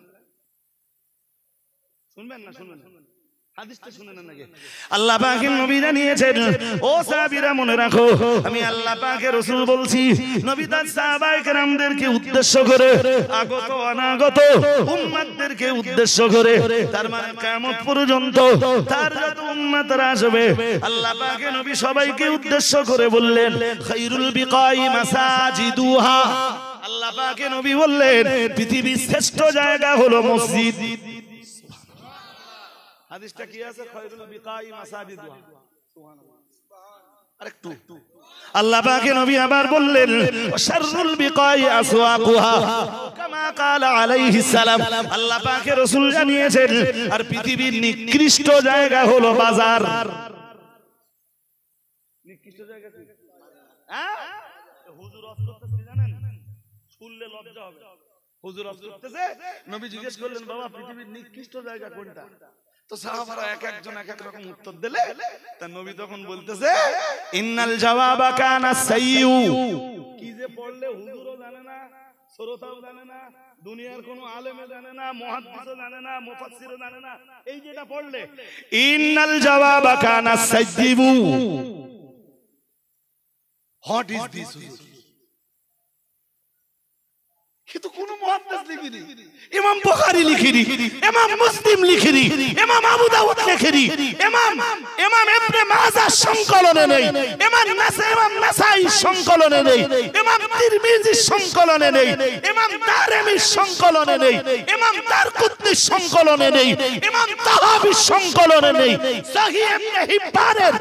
না? শুনবেন হাদিসটা শুনে নেন আগে। আল্লাহ পাকের নবী জানিয়েছেন, ও সাহাবীরা মনে রাখো, আমি আল্লাহ পাকের রাসূল বলছি, নবী তার সাহাবায়ে কেরামদেরকে উদ্দেশ্য করে, আগত অনাগত উম্মতদেরকে উদ্দেশ্য করে, তার মানে কিয়ামত পর্যন্ত তার যত উম্মতরা আসবে, আল্লাহ পাকের নবী সবাইকে উদ্দেশ্য করে বললেন, খায়রুল বিকাই মাসাজিদুহা। আল্লাহ পাকের নবী বললেন, পৃথিবীর শ্রেষ্ঠ জায়গা হলো মসজিদ। হাদিসটা কি আছে? খায়রুল বিকাই মাসাজিদুহা। সুবহানাল্লাহ। আরেকটু আল্লাহ পাকের নবী আবার বললেন, শাররুল বিকাই আসওয়াকুহা কামা ক্বালা আলাইহিস সালাম। আল্লাহ পাকের রাসূল জানিয়েছেন, আর পৃথিবীর নিকৃষ্ট জায়গা হলো বাজার। নিকৃষ্ট জায়গা কি? হুজুর ওয়াজ করতেছে জানেন, শুনলে লজ্জা হবে। হুজুর ওয়াজ করতেছে, নবী জিজ্ঞেস করলেন, বাবা পৃথিবীর নিকৃষ্ট জায়গা কোনটা? তো সাহাবারা এক একজন এক এক রকম উত্তর দিলে, তার নবী তখন বলতেছে ইন্নাল জাওয়াবা কানা সাইয়্যু। কি যে পড়লে হুজুরও জানে না, শ্রোতাও জানে না, দুনিয়ার কোন আলেমও জানে না, মুহাদ্দিসও জানে না, মুফাসসিরও জানে না, এই যেটা পড়লে ইন্নাল জাওয়াবা কানা সাইয়্যু। What is this? কিন্তু কোন মুহাদ্দিস লিখিনি, ইমাম বুখারী লিখিনি, ইমাম মুসলিম লিখিনি, ইমাম আবু দাউদ লিখিনি, ইমাম ইবনে মাজাহ সংকলনে নেই, ইমাম নাসাই সংকলনে নেই, ইমাম তিরমিজি সংকলনে নেই, ইমাম দারমি সংকলনে নেই, ইমাম দারকুতনি সংকলনে নেই, ইমাম তাহাবি সংকলনে নেই, সহিহ ইবনে হিব্বানের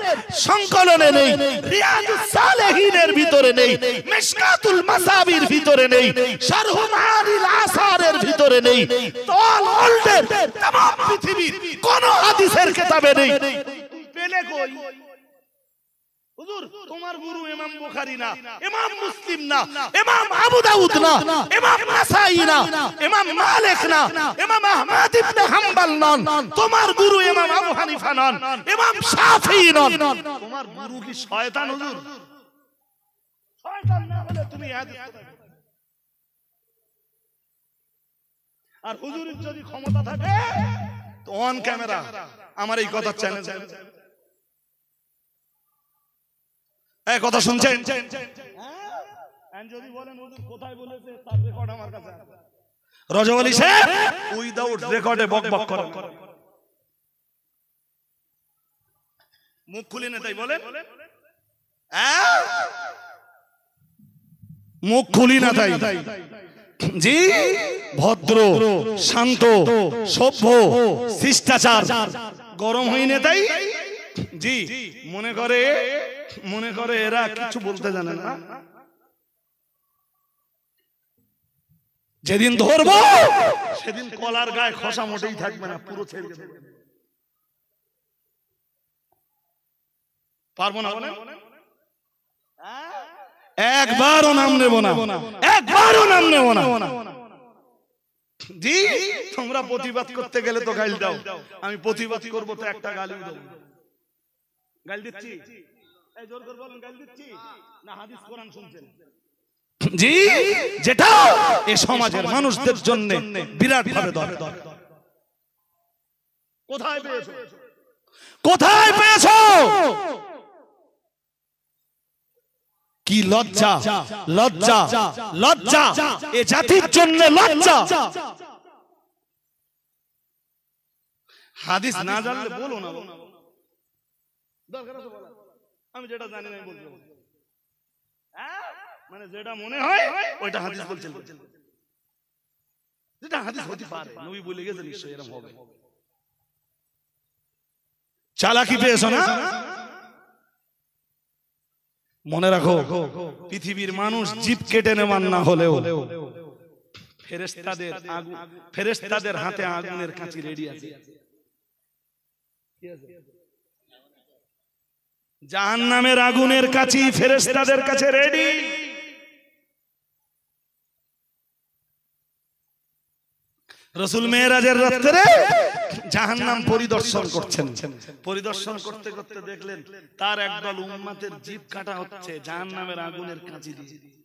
সংকলনে নেই, রিয়াদুস সালেহিনের ভিতরে নেই, মিশকাতুল মাসাবির ভিতরে নেই, শারহ মাআনিল আসারের ভিতরে নেই, অল ওয়ার্ল্ডের तमाम পৃথিবীর কোন হাদিসের কিতাবে নেই। পেলে কই? হুজুর তোমার গুরু ইমাম বুখারী না, ইমাম মুসলিম না, ইমাম আবু দাউদ না, ইমাম নাসাই না, ইমাম মালিক না, ইমাম আহমদ ইবনে হাম্বল নন, তোমার গুরু ইমাম আবু হানিফা নন, ইমাম শাফিঈ নন। তোমার গুরু কি শয়তান? হুজুর শয়তান না হলে তুমি হাদিস কোথায়? আর হুজুরের যদি ক্ষমতা থাকে তো অন ক্যামেরা আমার এই কথা চ্যানেল, এই কথা শুনছেন? যদি বলেন হুজুর কোথায় বলেছে তার রেকর্ড আমার কাছে আছে। রজব আলী সাহেব উইদাউট রেকর্ডে বকবক করেন, মুখ খুলে না তাই বলেন, মুখ খুলি না তাই জি, ভদ্র শান্ত সভ্য শিষ্টাচার গরম হইনে তাই জি, মনে করে এরা কিছু বলতে জানে না। যেদিন ধরবো সেদিন কলার গায়ে খসা মোটেই থাকবে না, পুরো ছেড়ে দেবে। পারবো না বলেন? একবারও নাম নেব না, একবারও নাম নেব না জি। তোমরা প্রতিবাদ করতে গেলে তো গালি দাও, আমি প্রতিবাদ করবো তো একটা গালি দেবো। গালি দিচ্ছি? এই জোর করে বলেন গালি দিচ্ছি না হাদিস কোরআন শুনছেন? জি, যেটা এই সমাজের মানুষদের জন্য বিরাট ভাবে দরকার। কোথায় পেয়েছো? কোথায় পেয়েছো? কি লজ্জা, লজ্জা, লজ্জা এ জাতির জন্য লজ্জা। হাদিস না জানলে বলো না, দরকার আছে বলা। আমি যেটা জানি না বলবো, মানে যেটা মনে হয় ওইটা হাদিস বলছেন, যেটা হাদিস হতে পারে নবী বলে গেছে নিশ্চয়ই এরকম হবে। চালাকি পেয়েছো না? মনে রাখো পৃথিবীর মানুষ জিভ কেটে নেওয়ার না হলেও ফেরেশতাদের হাতে আগুনের কাঁচি রেডি আছে। জাহান্নামের আগুনের কাঁচি ফেরেশতাদের কাছে রেডি। রাসূল মেরাজের রাতে জাহান্নাম পরিদর্শন করছেন, পরিদর্শন করতে করতে দেখলেন তার একদল উম্মতের জিভ কাটা হচ্ছে জাহান্নামের আগুনের কাঁচি দিয়ে।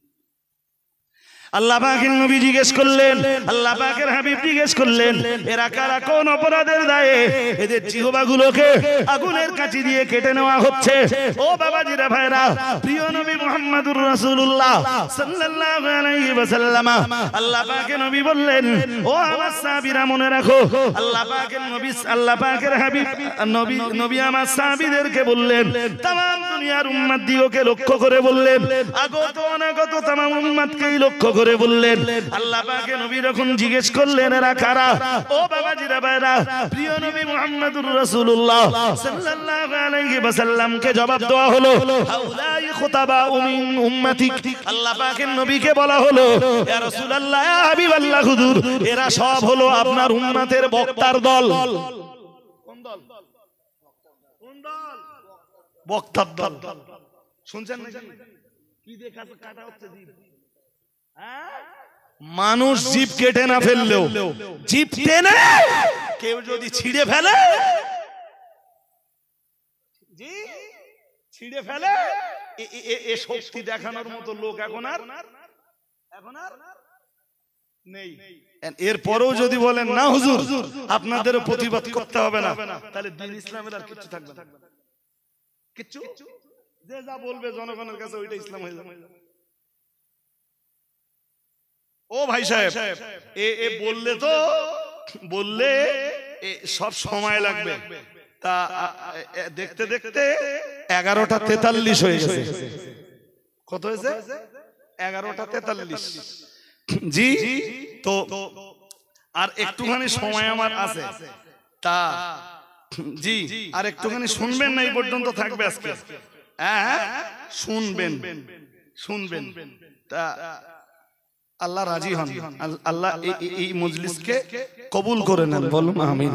আল্লাহ পাকের নবী জিজ্ঞেস করলেন, আল্লাহ পাকের হাবিব জিজ্ঞেস করলেন, এরা কারা, কোন অপরাধের দায়ে এদের জিহ্বাগুলোকে আগুনের কাঁচি দিয়ে কেটে নেওয়া হচ্ছে? ও বাবাজিরা ভাইরা, প্রিয় নবী মুহাম্মদুর রাসূলুল্লাহ সাল্লাল্লাহু আলাইহি ওয়াসাল্লাম, আল্লাহ পাকের নবী বললেন, ও আমার সাহাবীরা মনে রাখো, আল্লাহ পাকের নবী, আল্লাহ পাকের হাবিব নবী আমার সাহাবীদেরকে বললেন, तमाम দুনিয়ার উম্মত দিওকে লক্ষ্য করে বললেন, আগত অনাগত तमाम উম্মতকেই লক্ষ্য করে বললেন। আল্লাহ পাকের নবী যখন জিজ্ঞেস করলেন এরা কারা, ও বাবাজিরা ভাইরা, প্রিয় নবী মুহাম্মদুর রাসূলুল্লাহ সাল্লাল্লাহু আলাইহি ওয়াসাল্লামকে জবাব দেওয়া হলো, হাউলাই খুতাবাউ মিন উম্মতিক। আল্লাহ পাকের নবীকে বলা হলো, ইয়া রাসূলুল্লাহ, ইয়া হাবিবাল্লাহ, হুজুর এরা সব হলো আপনার উম্মতের বক্তার দল। কোন দল? কোন দল? বক্তার দল। শুনছেন নাকি? কি দেখা কাটা হচ্ছে জিভ? মানুষ জিভ কেটে না ফেললেও জিভ টেনে কেউ যদি ছিঁড়ে ফেলে, ছিঁড়ে ফেলে, এ শক্তি দেখানোর মতো লোক এখন আর নেই। এরপরেও যদি বলেন না হুজুর আপনাদের প্রতিবাদ করতে হবে না, তাহলে দ্বীন ইসলামের আর কিছু থাকবে না। কিচ্ছু, যে যা বলবে জনগণের কাছে ওইটা ইসলাম হয়ে যাবে। ও ভাই সাহেব, এ বললে তো বললে সব সময় লাগবে। তা দেখতে দেখতে 11টা 43 হয়ে গেছে। কত হয়েছে? 11টা 43। জি, তো আর একটুখানি সময় আমার আছে, তা জি আর একটুখানি শুনবেন না, এই পর্যন্ত থাকবে আজকে। হ্যাঁ শুনবেন, শুনবেন। তা আল্লাহ রাজি হন, আল্লাহ এই মজলিসকে কবুল করে নেন। বলুন আমিন,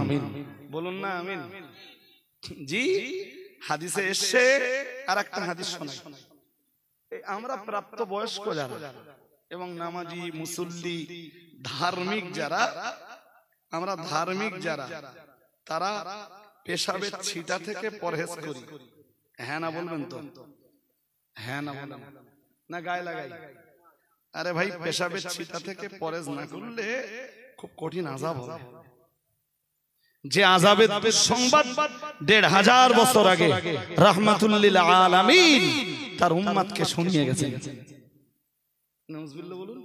বলুন না আমিন। জি, হাদিসে এসছে, আর একটা হাদিস শোনাই। আমরা প্রাপ্ত বয়স্ক যারা এবং নামাজি মুসল্লি ধার্মিক যারা, আমরা ধার্মিক যারা, তারা পেশাবের ছিটা থেকে পরহেজ করি। হ্যাঁ না বলবেন তো? হ্যাঁ না বলেন না, গায়ে লাগাই। আরে ভাই, পেশাবের ছিটা থেকে পরহেজ না করলে খুব কঠিন আযাব হবে। যে আযাবের সংবাদ ১৫০০ বছর আগে রাহমাতুল লিল আলামিন তার উম্মতকে শুনিয়ে গেছেন। নাউযুবিল্লাহ বলুন।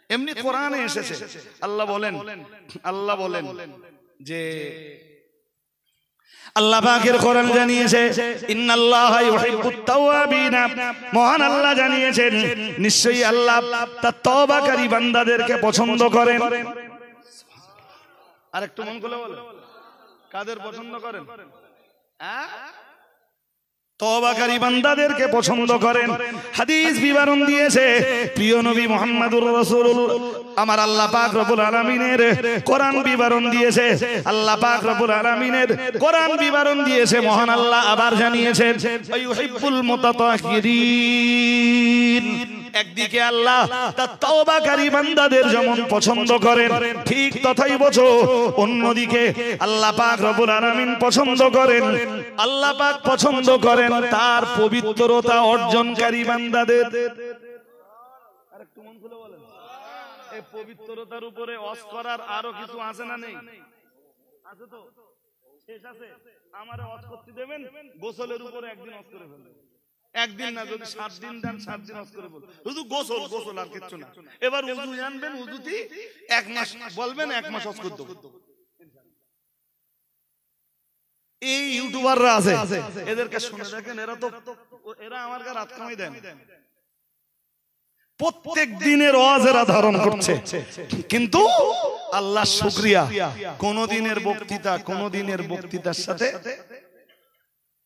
এমনি কোরআনে এসেছে, আল্লাহ বলেন যে আল্লাহ পাকের কোরআন জানিয়েছে ইন্নাল্লাহা ইউহিব্বুত তাওয়াবিন, মহান আল্লাহ জানিয়েছেন নিশ্চয়ই আল্লাহ তার তওবাকারী বান্দাদেরকে পছন্দ করেন। আরেকটু মন খুলে বলেন, কাদের পছন্দ করেন? তওবাকারী বান্দাদেরকে পছন্দ করেন। হাদিস বিবরণ দিয়েছে প্রিয় নবী মুহাম্মদুর রাসূলুল্লাহ, আমার আল্লাহ পাক রব্বুল আলামিনের কোরআন বিবরণ দিয়েছে। আল্লাহ পাক রব্বুল আলামিনের কোরআন বিবরণ দিয়েছে, মহান আল্লাহ আবার জানিয়েছেন ইউহিব্বুল মুতাতাহহিরিন। একদিকে আল্লাহ তার তওবাকারী বান্দাদের যেমন পছন্দ করেন, ঠিক তথাই বছো অন্যদিকে আল্লাহ পাক রব্বুল আলামিন পছন্দ করেন, আল্লাহ পাক পছন্দ করেন তার পবিত্রতা অর্জনকারী বান্দাদের। আরেকটু মন খুলে বলেন, এই পবিত্রতার উপরে ওয়াজ করার আরো কিছু আছে না নেই? আছে তো, শেষ আছে। আমারে ওয়াজ করতে দেবেন, গোসলের উপরে একদিন ওয়াজ করে ফেলবেন। একদিন না, যদি 7 দিন দেন 7 দিন ওয়াজ করে বলবেন শুধু গোসল আর কিছু না। এবার উযু জানবেন, উযুতি 1 মাস বলবেন, 1 মাস ওয়াজ করতে হবে। এই ইউটিউবাররা আছে, এদেরকে শুনে দেখেন, এরা আমার কাছে রাত কামাই দেন। প্রত্যেক দিনের ওয়াজ এরা ধারণ করছে, কিন্তু আল্লাহ শুকরিয়া, কোন দিনের বক্তৃতার সাথে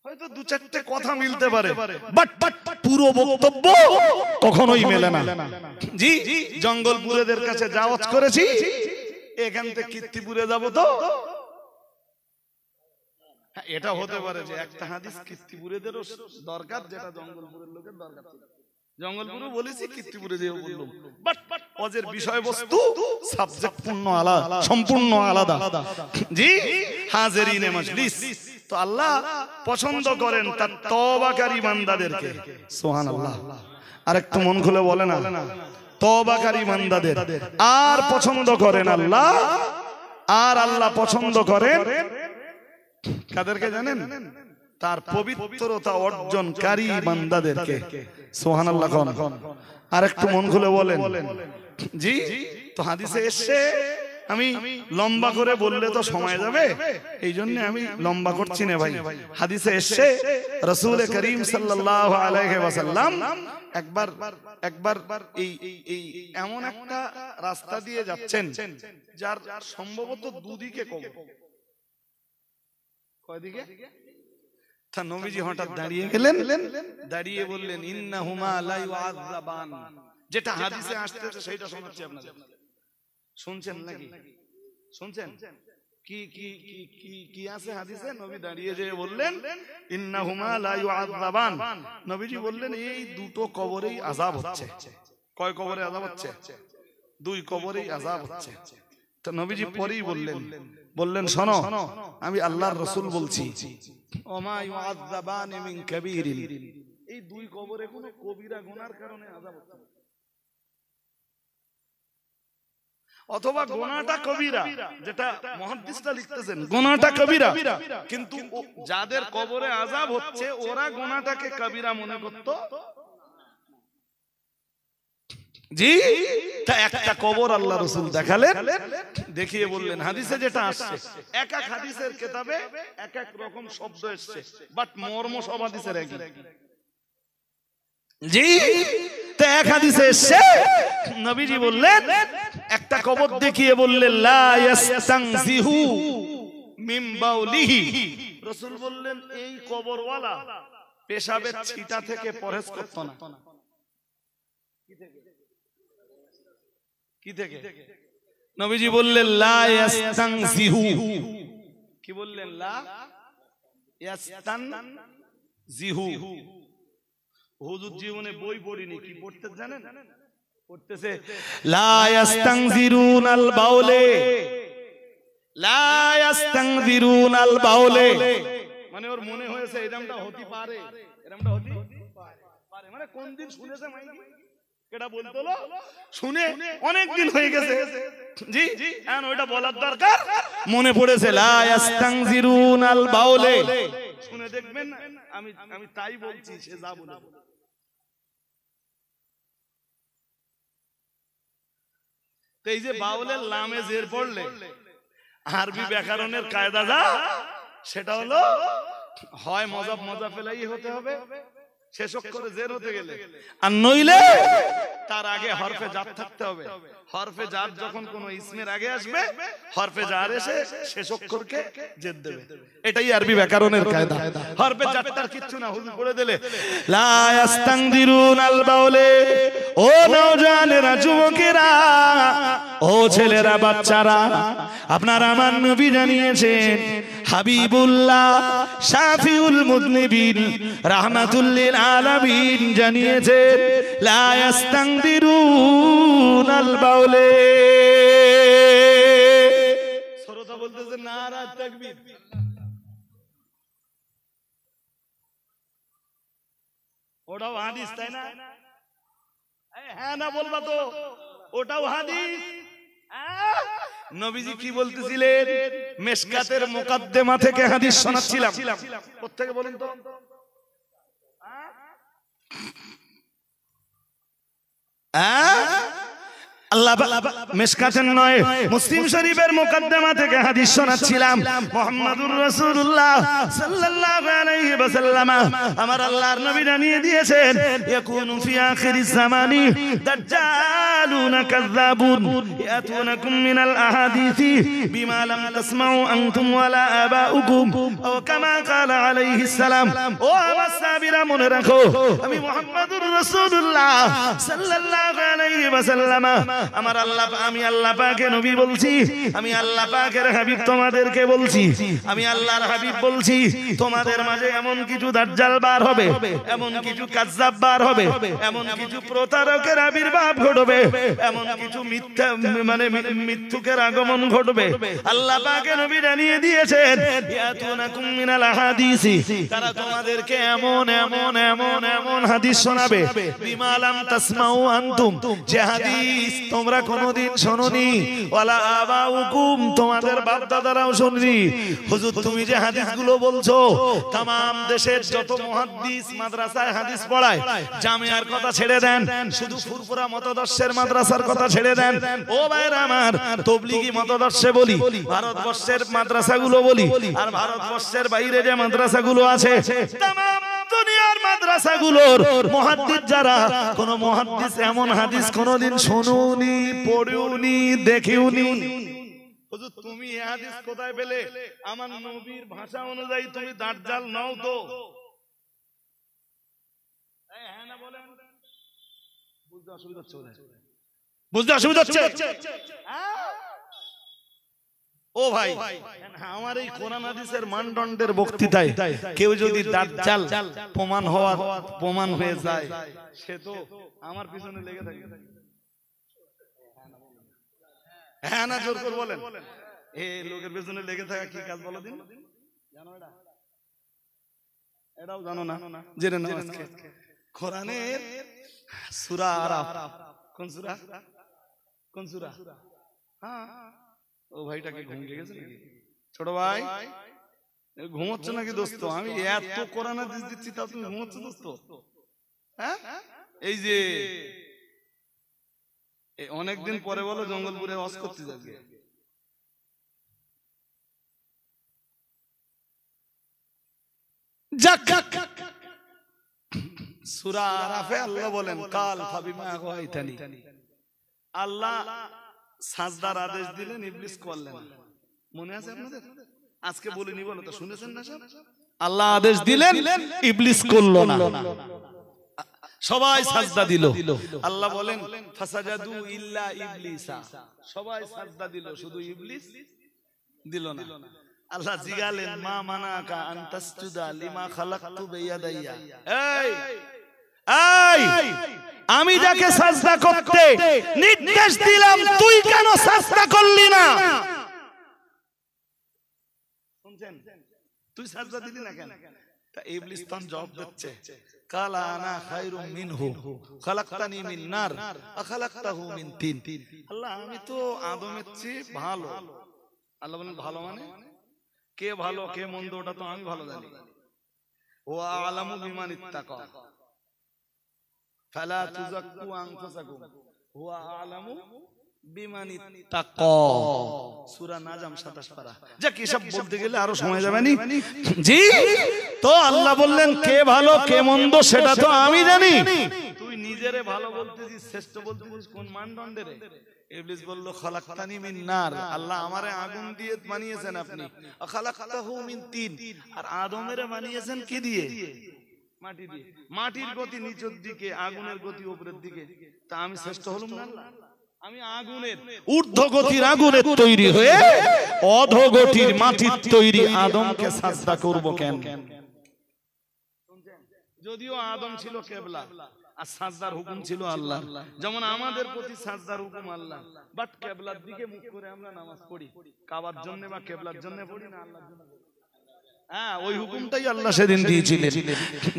হয়তো 2-4টে কথা মিলতে পারে, বাট পুরো বক্তব্য কখনোই মেলে না। জি, জঙ্গলপুরেদের কাছে যাওয়াত করেছি, এখান থেকে কীর্তিপুরে যাব, তো এটা হতে পারে যে একটা হাদিস কীর্তিপুরেদেরও দরকার, যেটা জঙ্গলপুরের লোকের দরকার ছিল। জঙ্গলপুরে বলেছি, কীর্তিপুরে যেও বললাম, বাট ওয়াজের বিষয়বস্তু সাবজেক্ট সম্পূর্ণ আলাদা। জি, হাজিরিনে মজলিস, তো আল্লাহ পছন্দ করেন তার তওবাকারী বান্দাদেরকে। সুবহানাল্লাহ। আরেকটু মন খুলে বলে না, তওবাকারী বান্দাদের আর পছন্দ করেন আল্লাহ, আর আল্লাহ পছন্দ করেন কাদেরকে জানেন? তার পবিত্রতা অর্জনকারী বান্দাদেরকে। সুবহানাল্লাহ। আর একটু মন খুলে বলেন। জি, তো হাদিসে এসেছে, আমি লম্বা করে বললে তো সময় যাবে, এই জন্য আমি লম্বা করছি না ভাই। হাদিসে এসেছে রাসূল করিম সাল্লাল্লাহু আলাইহি ওয়াসাল্লাম একবার এই এমন একটা রাস্তা দিয়ে যাচ্ছেন যার সম্ভবত দুদিকে কবর। কয়দিকে? তা নবীজি হঠাৎ দাঁড়িয়ে গেলেন, দাঁড়িয়ে বললেন ইন্নাহুমা লা ইউআযাবান। যেটা হাদিসে আসছে সেটা শোনাচ্ছি আপনাদের। শুনছেন নাকি? শুনছেন? কি কি কি কি আছে হাদিসে? নবী দাঁড়িয়ে যেয়ে বললেন ইন্নাহুমা লা ইউআযাবান। নবীজি বললেন এই দুটো কবরেই আযাব হচ্ছে। কয় কবরে আযাব হচ্ছে? দুই কবরেই আযাব হচ্ছে। তো নবীজি পরেই বললেন শোনো, আমি আল্লাহর রাসূল বলছি, ওমা ইউআযাবানি মিন কাবীরিন, এই দুই কবরে কোনো কবিরা গুনার কারণে আযাব হচ্ছে না, অথবা গুনাহটা কবিরা, যেটা মুহাদ্দিসরা লিখতেছেন গুনাহটা কবিরা, কিন্তু যাদের কবরে আযাব হচ্ছে ওরা গুনাহটাকে কবিরা মনে করত। জি, তা একটা কবর আল্লাহ রাসূল দেখালেন, দেখিয়ে বললেন, হাদিসে যেটা আসছে, এক এক হাদিসের কিতাবে এক এক রকম শব্দ এসেছে, বাট মর্ম সব হাদিসের একই। জি, তো এক হাদিসে এসেছে নবীজি বললেন, একটা কবর দেখিয়ে বললেন লা ইয়াস্তানজিহু মিন বাউলিহি, রাসূল বললেন এই কবরওয়ালা পেশাবের ছিটা থেকে পরহেজ করত না। কি থেকে? নবীজি বললেন লা ইয়াস্তানজিহু, কি বললেন? লা ইয়াস্তানজিহু। হুজুর জীবনে বই পড়িনি, কি পড়তে জানেন? পড়তেছে লা ইয়াস্তানজিরুনাল বাউলে, লা ইয়াস্তানজিরুনাল বাউলে, মানে ওর মনে হয়েছে এরকমটা হতে পারে, এরকমটা হতে পারে, মানে কোন দিন শুনেছে মাইকি কেডা বলতো, শুনে অনেক দিন হয়ে গেছে। জি, এখন ওইটা বলার দরকার, মনে পড়েছে লা ইয়াস্তানজিরুনাল বাউলে, শুনে দেখবেন। আমি তাই বলছি, সে যা বলে। এই যে বাউলের লামে জের পড়লে আরবি ব্যাকরণের কায়দা যা, সেটা হলো হয় মজাব মজাফেলাই হতে হবে শেষ অক্ষরে জের হতে গেলে, আর নইলে তার আগে হরফে জার থাকতে হবে। হরফে জার যখন কোন ইসমের আগে আসবে, হরফে জার এসে শেষ অক্ষরকে জের দেবে, এটাই আরবি ব্যাকরণের কায়দা। হরফে জার তার কিচ্ছু না, হুজুর করে দিলে লা ইয়াস্তানজিরুনাল বাউলে। ও নওজওয়ানেরা, যুবকেরা, ও ছেলেরা, বাচ্চারা, আপনারা আমার নবী জানিয়েছেন, হাবিবুল্লাহ শাফিউল মুযনিবিন রাহমাতুল লিল আলামিন জানিয়েছেন লা ইয়াস্তানজিরুনাল বাউলে। শ্রোতা বলতেছে নারা তাকবীর। ওটাও হাদিস, তাই না? হ্যাঁ না বলবা তো, ওটাও হাদিস। নবীজি কি বলতেছিলেন? মিশকাতের মুকাদ্দিমা থেকে হাদিস শোনাচ্ছিলাম। কোত্থেকে বলেন তো? আল্লাহ মিশকাতের নয়, মুসলিম শরীফের মুকদ্দমা থেকে হাদিস শোনাচ্ছিলাম। মুহাম্মাদুর রাসূলুল্লাহ সাল্লাল্লাহু আলাইহি ওয়াসাল্লাম, আমার আল্লাহর নবী জানিয়ে দিয়েছেন, ইয়াকুনু ফি আখিরিজ জামানি দাজ্জালুনা কাযাবুন ইয়াতুনাকুম মিনাল আহাদিসি বিমা লাম তাসমাউ আনতুম ওয়ালা আবাউকুম, ও কামা ক্বালা আলাইহিস সালাম। ও আমার সাহাবীরা, মনে রাখো, আমি মুহাম্মাদুর রাসূলুল্লাহ সাল্লাল্লাহু আলাইহি ওয়াসাল্লাম, আমার আল্লাহ, আমি আল্লাহ পাকের নবী বলছি, আমি আল্লাহ পাকের হাবিব তোমাদেরকে বলছি, আমি আল্লাহর হাবিব বলছি, তোমাদের মাঝে এমন কিছু দাজ্জাল বার হবে, এমন কিছু কাযযাব বার হবে, এমন কিছু প্রতারকের আবির্ভাব ঘটবে, এমন কিছু মিথ্যা মানে মিথ্যুকের আগমন ঘটবে। আল্লাহ পাকের নবী জানিয়ে দিয়েছেন, ইয়াতুনাকুম মিনাল আহাদিসি, তারা তোমাদেরকে এমন এমন এমন এমন হাদিস শোনাবে, বিমা লাম তাসমাউ আনতুম, যে হাদিস তোমরা কোনদিন শোনোনি, ওয়ালা আবাউকুম, তোমাদের বাপ দাদারাও শোনেনি। হুজুর, তুমি যে হাদিসগুলো বলছো, तमाम দেশের যত মুহাদ্দিস মাদ্রাসায় হাদিস পড়ায়, জামিয়ার কথা ছেড়ে দেন, শুধু ফুরফুরা মতদর্শের মাদ্রাসার কথা ছেড়ে দেন। ও ভাইরা আমার, তাবলীগী মতদর্শে বলি, ভারতবর্ষের মাদ্রাসাগুলো বলি, আর ভারতবর্ষের বাইরে যে মাদ্রাসাগুলো আছে, तमाम দুনিয়ার মাদ্রাসাগুলোর মুহাদ্দিস যারা, কোন মুহাদ্দিস এমন হাদিস কোনদিন শুনুনি, পড়েওনি, দেখেওনি। হুজুর, তুমি এই হাদিস কোথায় পেলে? আমার নবীর ভাষা অনুযায়ী তুমি দাজ্জাল নও তো? হ্যাঁ না বলেন, বুঝতে অসুবিধা হচ্ছে? বুঝতে অসুবিধা হচ্ছে? ও ভাই, আমার এই কোরআন হাদিসের মানদণ্ডের বক্তৃতায় কেউ যদি দাজ্জাল প্রমাণ হয়ে যায়, সে তো আমার পিছনে লেগে থাকে। হ্যাঁ না জোর করে বলেন। এই লোকের পেছনে লেগে থাকা কি কাজ বলো দিন, জানো এটা? এটাও জানো না? জেনে নাও আজকে কোরআনের সূরা আরাফ। কোন সূরা? কোন সূরা? হ্যাঁ, ও ভাইটাকে ঘুম লেগেছে নাকি? ছোট ভাই ঘুমোচ্ছ নাকি দোস্ত? আমি এত কোরআন হাদিস দিচ্ছি তাও তুমি ঘুমোচ্ছ দোস্ত? হ্যাঁ, এই যে অনেকদিন পরে বলো জঙ্গলপুরে ওয়াজ করতে যাবে। সূরা আরাফে আল্লাহ বলেন কাল ফাবিমা আগাইতানি, আল্লাহ সাজদার আদেশ দিলেন, ইবলিস করলেন। মনে আছে আপনাদের? আজকে বলিনি বলো তো, শুনেছেন না সব? আল্লাহ আদেশ দিলেন, ইবলিস করলো না, সবাই সাজদা দিল। আল্লাহ বলেন ফাসাজাদু ইল্লা ইবলিসা, সবাই সাজদা দিল শুধু ইবলিস দিল না। আল্লাহ জিগালেন মা মানাকা আন তাসজুদা লিমা খালাকতু বিয়াদাইয়া, এই এই আমি যাকে সাজদা করতে নির্দেশ দিলাম তুই কেন সাজদা করলি না? শুনছেন? তুই সাজদা দিলি না কেন? তা ইবলিস তখন জবাব দিচ্ছে কালা আনা খায়রুম মিনহু খালাকতানি মিন নার ওয়া খালাকতাহু মিন তিন। আল্লাহ আমি তো আদমের চেয়ে ভালো। আল্লাহ বলেন ভালো মানে? কে ভালো কে মন্দ ওটা তো আমি ভালো জানি। ওয়া আলামু বিমান ইত্তাকা ফালা তুযাক্কু আনফুসাকুম ওয়া আলামু বিমান ইত্তাকা, সূরা নাজম 27 পারা। যা কি সব বলতে গেলে আরো সময় যাবে নি জি। তো আল্লাহ বললেন কে ভালো কে মন্দ সেটা তো আমি জানি। তুই নিজেরে ভালো বলতেছিস, শ্রেষ্ঠ বলতেছিস কোন মানদণ্ডে রে? ইবলিস বলল খালাকতানি মিন নার, আল্লাহ আমারে আগুন দিয়ে বানিয়েছেন আপনি, খালাকতাহু মিন তিন, আর আদমেরে বানিয়েছেন কি দিয়ে? মাটি দিয়ে। মাটির গতি নিচের দিকে, আগুনের গতি উপরের দিকে, তা আমি শ্রেষ্ঠ হলাম না? আমি আগুনের ঊর্ধ্বগতির আগুনের তৈরি হয়ে অধোগতির মাটির তৈরি আদমকে সাজদা করব কেন? যদিও আদম ছিল কিবলা আর সাজদার হুকুম ছিল আল্লাহ, যেমন আমাদের প্রতি সাজদার হুকুম আল্লাহ, বাট কিবলার দিকে মুখ করে আমরা নামাজ পড়ি, কাবার জন্য বা কিবলার জন্য পড়ি না আল্লাহর জন্য। হ্যাঁ, ওই হুকুমটাই আল্লাহ সেদিন দিয়েছিলেন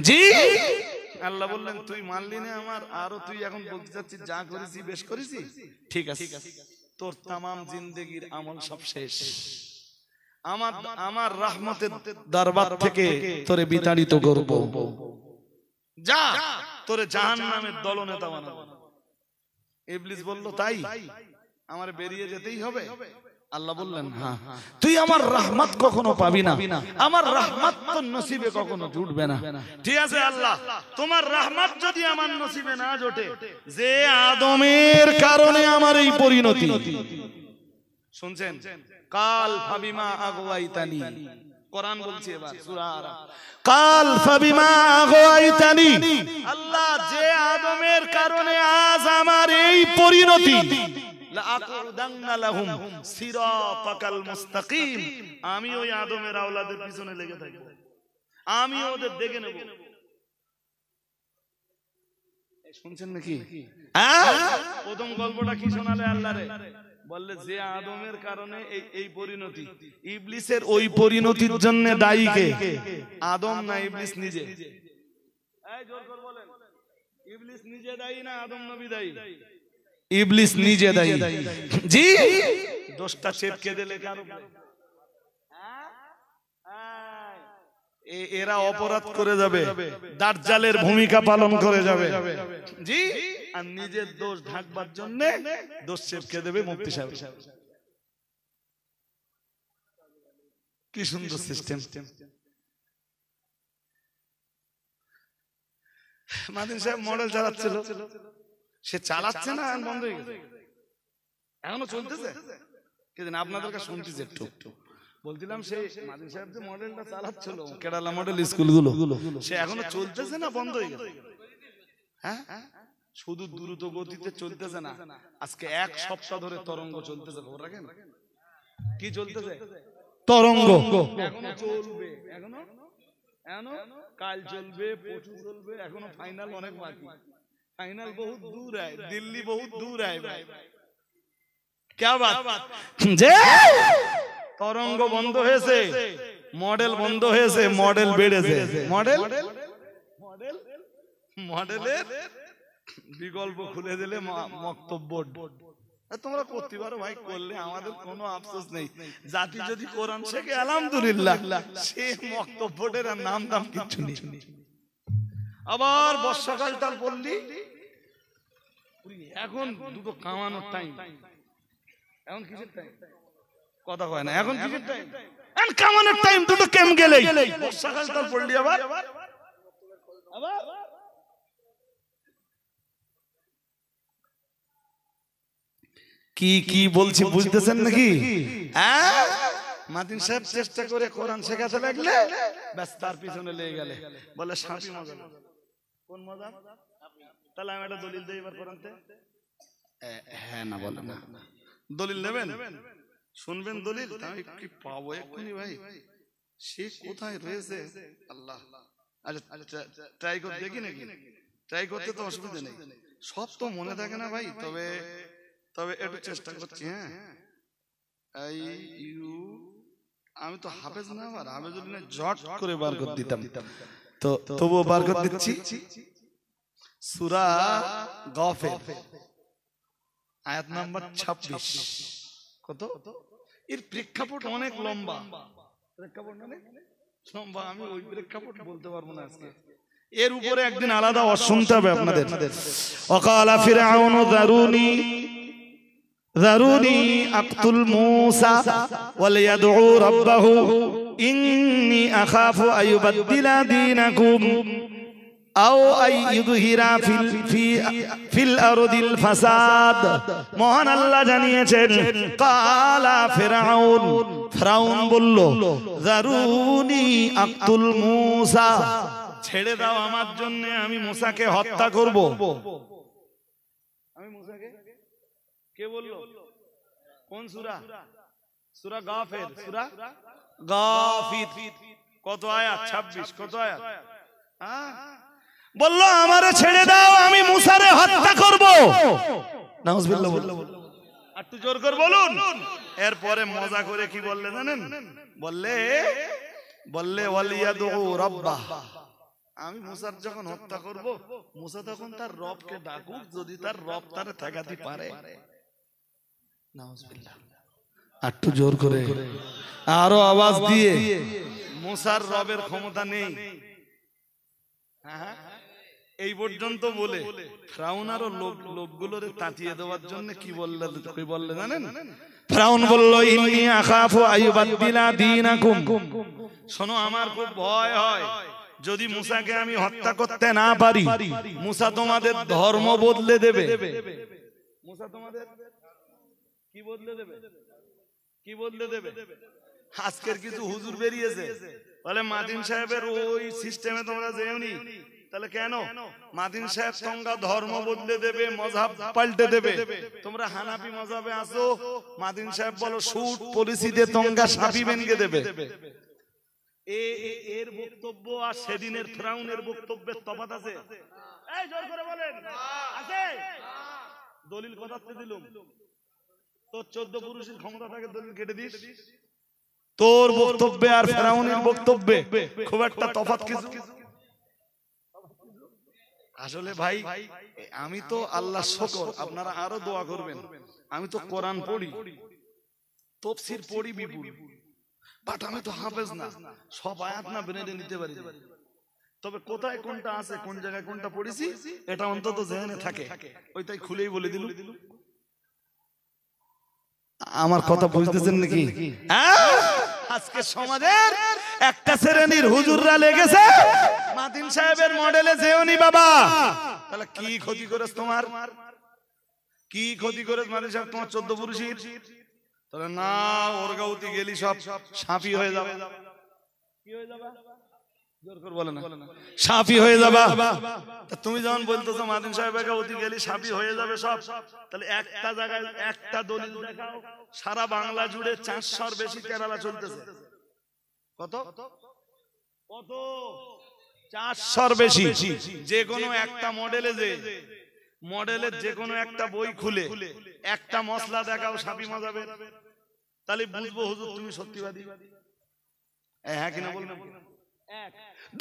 জি। আল্লাহ বললেন তুই মানলি না আমার, আরো তুই এখন বলতে চাচ্ছিস যা করেছি বেশ করেছি, ঠিক আছে, তোর তামাম জিন্দেগির আমল সব শেষ, আমার রহমতের দরবার থেকে তোরে বিতাড়িত করব, যা তোরে জাহান্নামের দলনেতা বানাবো। ইবলিস বলল তাই আমার বেরিয়ে যেতেই হবে? আল্লাহ বললেন হ্যাঁ, তুই আমার রহমত কখনো পাবি না, আমার রহমত তোর নসিবে কখনো জুটবে না। ঠিক আছে আল্লাহ, তোমার রহমত যদি আমার নসিবে না জোটে, যে আদমের কারণে আমার এই পরিণতি, শুনছেন? কাল ফাবিমা আগওয়াইতানি, কোরআন বলছে এবার সূরা আরাফ, কাল ফাবিমা আগওয়াইতানি, আল্লাহ যে আদমের কারণে আজ আমার এই পরিণতি, লাআকুদান্না লাহুম সিরাতাকাল মুস্তাকিম, আমি ওই আদমের আওলাদের পিছনে লেগে থাকব, আমি ওদের দেখে নেব। শুনছেন নাকি? প্রথম গল্পটা কি শোনালে আল্লাহ রে? বললে যে আদমের কারণে এই পরিণতি, ইবলিসের ওই পরিণতির জন্য দায়ী কে? আদম না ইবলিস নিজে? এই জোর করে বলেন, ইবলিস নিজে দায়ী না আদম নবী দায়ী? ইবলিস নিজে দায়ী জি। দোষটা চেপকে দিলে কারো, এরা অপরাধ করে যাবে, দাজ্জালের ভূমিকা পালন করে যাবে জি, আর নিজের দোষ ঢাকবার জন্য দোষ চেপকে দেবে মুফতি সাহেব। কি সুন্দর সিস্টেম। মাদিন সাহেব মডেল চালাচ্ছিল, সে চালাচ্ছে না বন্ধ হয়ে গেছে, এখনো চলতেছে। কিন্তু আপনাদের কাছে শুনতেছে একটু বলছিলাম, সেই মাদিন সাহেব যে মডেলটা চালাচ্ছিল কেরালা মডেল স্কুলগুলো, সে এখনো চলতেছে না বন্ধ হয়ে গেছে? হ্যাঁ, শুধু দ্রুত গতিতে চলতেছে না, আজকে এক সপ্তাহ ধরে তরঙ্গ চলতেছে। খবর রাখেন কি চলতেছে? তরঙ্গ এখনো চলবে, এখনো কাল চলবে, পরশু চলবে, এখনো ফাইনাল অনেক বাকি। ফাইনাল বহুত দূর है, दिल्ली बहुत दूर है भाई। क्या बात যে তরঙ্গ বন্ধ হয়েছে, মডেল বন্ধ হয়েছে, মডেল বেড়েছে। মডেলের বিকল্প খুলে দিলে বক্তব্য তোমরা করতে পারো ভাই, করলে আমাদের কোনো আফসোস নেই। জাতি যদি কোরআন শেখে আলহামদুলিল্লাহ, সে বক্তব্যের নাম দাম কিছু নেই। আবার বর্ষাকালটা বললি এখন দুটো কামানোর টাইম, এখন কিসের টাইম কথা কয় না, এখন কিসের টাইম, এখন কামানোর টাইম। দুটো কেম গেলেই বর্ষাকালটা পড়লি আবার কি কি বলছি বুঝতেছেন নাকি? মাতিন সাহেব চেষ্টা করে কোরআন শেখাতে লাগলে ব্যাস তার পিছনে লেগে গেলে বলে সাপি মজা। কোন মজা? তাহলে আমি একটা দলিল দেই এবার কোরআনতে। হ্যাঁ না বলে না, দলিল নেবেন, শুনবেন দলিল। আমি কি পাবো এক্ষুনি ভাই, সে কোথায় রয়েছে আল্লাহ। আচ্ছা ট্রাই করে দেখি নাকি? ট্রাই করতে তো অসুবিধা নেই, সব তো মনে থাকে না ভাই, তবে তবে একটু চেষ্টা করছি। হ্যাঁ আমি তো হাফেজ না, আবার হাফেজ না জট করে বার করে দিতাম, তো তবুও বার করে দিচ্ছি। সূরা গাফির আয়াত নাম্বার 26। কত? এর প্রেক্ষাপট অনেক লম্বা, প্রেক্ষাপট অনেক লম্বা, আমি ওই প্রেক্ষাপট বলতে পারবো না আজকে। এর উপরে একদিন আলাদা শুনতে হবে আপনাদের। ওয়াকালা ফিরআউন যারুনি আকতুল মূসা ওয়ালিয়াদউ রাব্বাহু ইন্নী আখাফু আইয়ুবাদদিলা দীনাকুম আও আইয়ুযহিরা ফিল আরদিল ফাসাদ। মহান আল্লাহ জানিয়েছেন, কালা ফিরআউন বলল, যারুনি আকতুল মূসা, ছেড়ে দাও আমার জন্য, আমি মূসাকে হত্যা করব। আমি মূসাকে, কে বলল? কোন সূরা? সূরা গাফির। সূরা গাফির কত আয়াত? 26। কত আয়াত? বলল আমারে ছেড়ে দাও, আমি মূসারে হত্যা করব। নাউজুবিল্লাহ বলল, একটু জোর করে বলুন। এরপরে মজা করে কি বললে জানেন? বললে ওয়ালিয়াদউ রাব্বাহ, আমি মূসার যখন হত্যা করব, মূসা তখন তার রবকে ডাকুক, যদি তার রব তারে ঠেকাতে পারে। নাউজুবিল্লাহ, একটু জোর করে আরো আওয়াজ দিয়ে। মূসার রবের ক্ষমতা নেই, এই পর্যন্ত বলে ফিরআউন আরো লোকগুলোরে তাতিয়ে দেওয়ার জন্য কি বললে জানেন? ফিরআউন বলল, ইন্নী আখাফু আইয়ুবাদদিলা দীনাকুম, শোনো আমার খুব ভয় হয় যদি মূসাকে আমি হত্যা করতে না পারি, মূসা তোমাদের ধর্ম বদলে দেবে। মূসা তোমাদের কি বদলে দেবে? কি বদলে দেবে? আজকের কিছু হুজুর বেরিয়েছে বলে মাদিন সাহেবের ওই সিস্টেমে তোমরা যেওনি। তাহলে কেন? মাদিন সাহেব তোমরা ধর্ম বদলে দেবে, মযহাব পাল্টে দেবে। তোমরা হানাফি মযহাবে আসো, মাদিন সাহেব বলো শুট পলিসি দিয়ে তোমরা শাফি বেনকে দেবে। এর বক্তব্য আর সেদিনের ফিরআউনের বক্তব্যের তফাৎ আছে? এই জোর করে বলেন, আছে? দলিল কথাতে দিলাম, তোর 14 পুরুষের ক্ষমতা থাকে, দলিল কেটে দিস। তোর বক্তব্যে আর ফিরআউনের বক্তব্যে খুব একটা তফাৎ কিছু? আসলে ভাই আমি তো আল্লাহ শুকর, আপনারা আরো দোয়া করবেন। আমি তো কোরআন পড়ি, তাফসীর পড়ি বিপুল, বাট আমি তো হাফেজ না, সব আয়াত না বেনে নিতে পারি। তবে কোথায় কোনটা আছে, কোন জায়গায় কোনটা পড়েছি, এটা অন্তত জেনে থাকে, ওইটাই খুলেই বলে দিল। আমার কথা বুঝতেছেন নাকি? আজকে সমাজের একটা শ্রেণীর হুজুররা লেগেছে মাদিন সাহেবের মডেলে যেওনি বাবা। তাহলে কি ক্ষতি করেছ তোমার? কি ক্ষতি করেছ মাদিন সাহেব তোমার 14 পুরুষের? তাহলে না, ওর গাউতি গেলি সব সাফি হয়ে যাবে। কি হয়ে যাবে? জোর করে বলে না, সাফি হয়ে যাবা। তুমি যখন বলতেছো মাদিন সাহেবের গাউতি গেলি সাফি হয়ে যাবে সব, তাহলে একটা জায়গায় একটা দলিল দেখাও। সারা বাংলা জুড়ে 400-র বেশি কেরালা চলতেছে। কত? 400-র বেশি। যে কোনো একটা মডেলে যে মডেলের যে কোনো একটা বই খুলে একটা মশলা দেখাও শাফি মাযহাবের, তাহলে বুঝবো হুজুর তুমি সত্যিবাদী। হ্যাঁ কিনা বলবেন?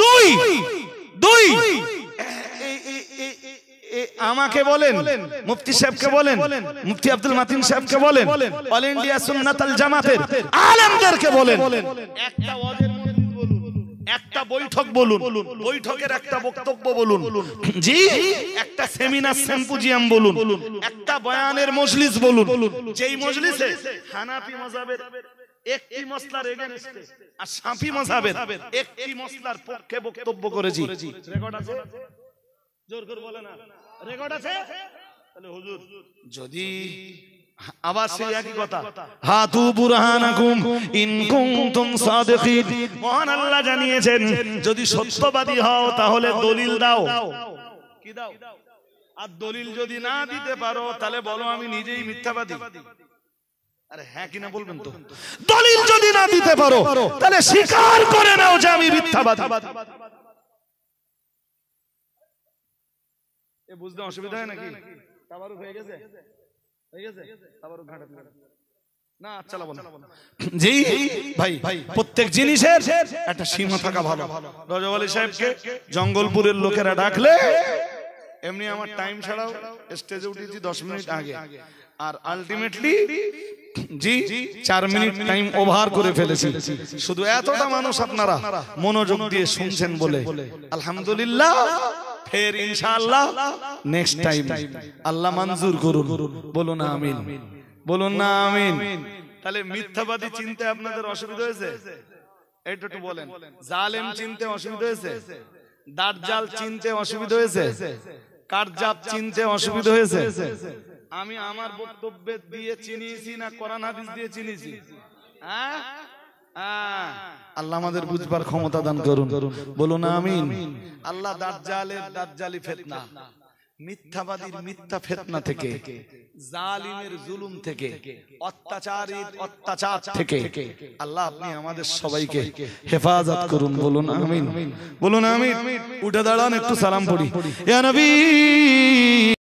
দুই দুই আমাকে বলেন, মুফতি সাহেবকে বলেন, মুফতি আব্দুল মাতিন সাহেবকে বলেন, অল ইন্ডিয়া সুন্নাতুল জামাতের আলেমদেরকে বলেন, একটা ওয়াজের মজলিস বলুন, একটা বৈঠক বলুন, বৈঠকের একটা বক্তব্য বলুন, জি একটা সেমিনার সিম্পোজিয়াম বলুন, একটা বয়ানের মজলিস বলুন, যেই মজলিসে হানাফি মাযহাবের একটি মাসলার এগেইনস্টে আর শাফি মাযহাবের একটি মাসলার পক্ষে বক্তব্য করেছি, রেকর্ড আছে? জোর করে বলে না রেকর্ড আছে? তাহলে হুজুর যদি আবার সেই একই কথা, হাতু বুরহানাকুম ইন কুনতুম সাদিকিন, মহান আল্লাহ জানিয়েছেন যদি সত্যবাদী হও তাহলে দলিল দাও। কি দাও? আর দলিল যদি না দিতে পারো তাহলে বলো আমি নিজেই মিথ্যাবাদী। আরে হ্যাঁ কিনা বলবেন তো? দলিল যদি না দিতে পারো তাহলে স্বীকার করে নাও যে আমি মিথ্যাবাদী। এ বুঝতে অসুবিধা হয় নাকি? তাবারুক হয়ে গেছে? হয়ে গেছে? তাবারুক ঘাটা না চালাবো না। জি ভাই, প্রত্যেক জিনিসের একটা সীমা থাকা ভালো। রজব আলী সাহেবকে জঙ্গলপুরের লোকেরা ডাকলে এমনি আমার টাইম ছাড়াও স্টেজে উঠেছি 10 মিনিট আগে, আর আলটিমেটলি জি 4 মিনিট টাইম ওভার করে ফেলেছি। শুধু এতটা মানুষ আপনারা মনোযোগ দিয়ে শুনছেন বলে আলহামদুলিল্লাহ। ফের ইনশাআল্লাহ নেক্সট টাইম আল্লাহ মঞ্জুর করুন, বলুন আমিন, বলুন না আমিন। তাহলে মিথ্যাবাদী চিনতে আপনাদের অসুবিধা হয়েছে? এটা একটু বলেন। জালেম চিনতে অসুবিধা হয়েছে? দাজ্জাল চিনতে অসুবিধা হয়েছে? কারজাব চিনতে অসুবিধা হয়েছে? আমি আমার বক্তব্যে দিয়ে চিনিয়েছি না কোরআন হাদিস দিয়ে চিনিয়েছি? হ্যাঁ, আল্লাহ আমাদের বুঝবার ক্ষমতা দান করুন, বলুন আমিন। আল্লাহ দাজ্জালের দাজ্জালি ফিতনা, মিথ্যাবাদীর মিথ্যা ফিতনা থেকে, জালিমের জুলুম থেকে, অত্যাচারীর অত্যাচার থেকে আল্লাহ আপনি আমাদের সবাইকে হেফাজত করুন, বলুন আমিন, বলুন আমিন। উঠে দাঁড়ান, একটু সালাম পড়ি। ইয়া নবী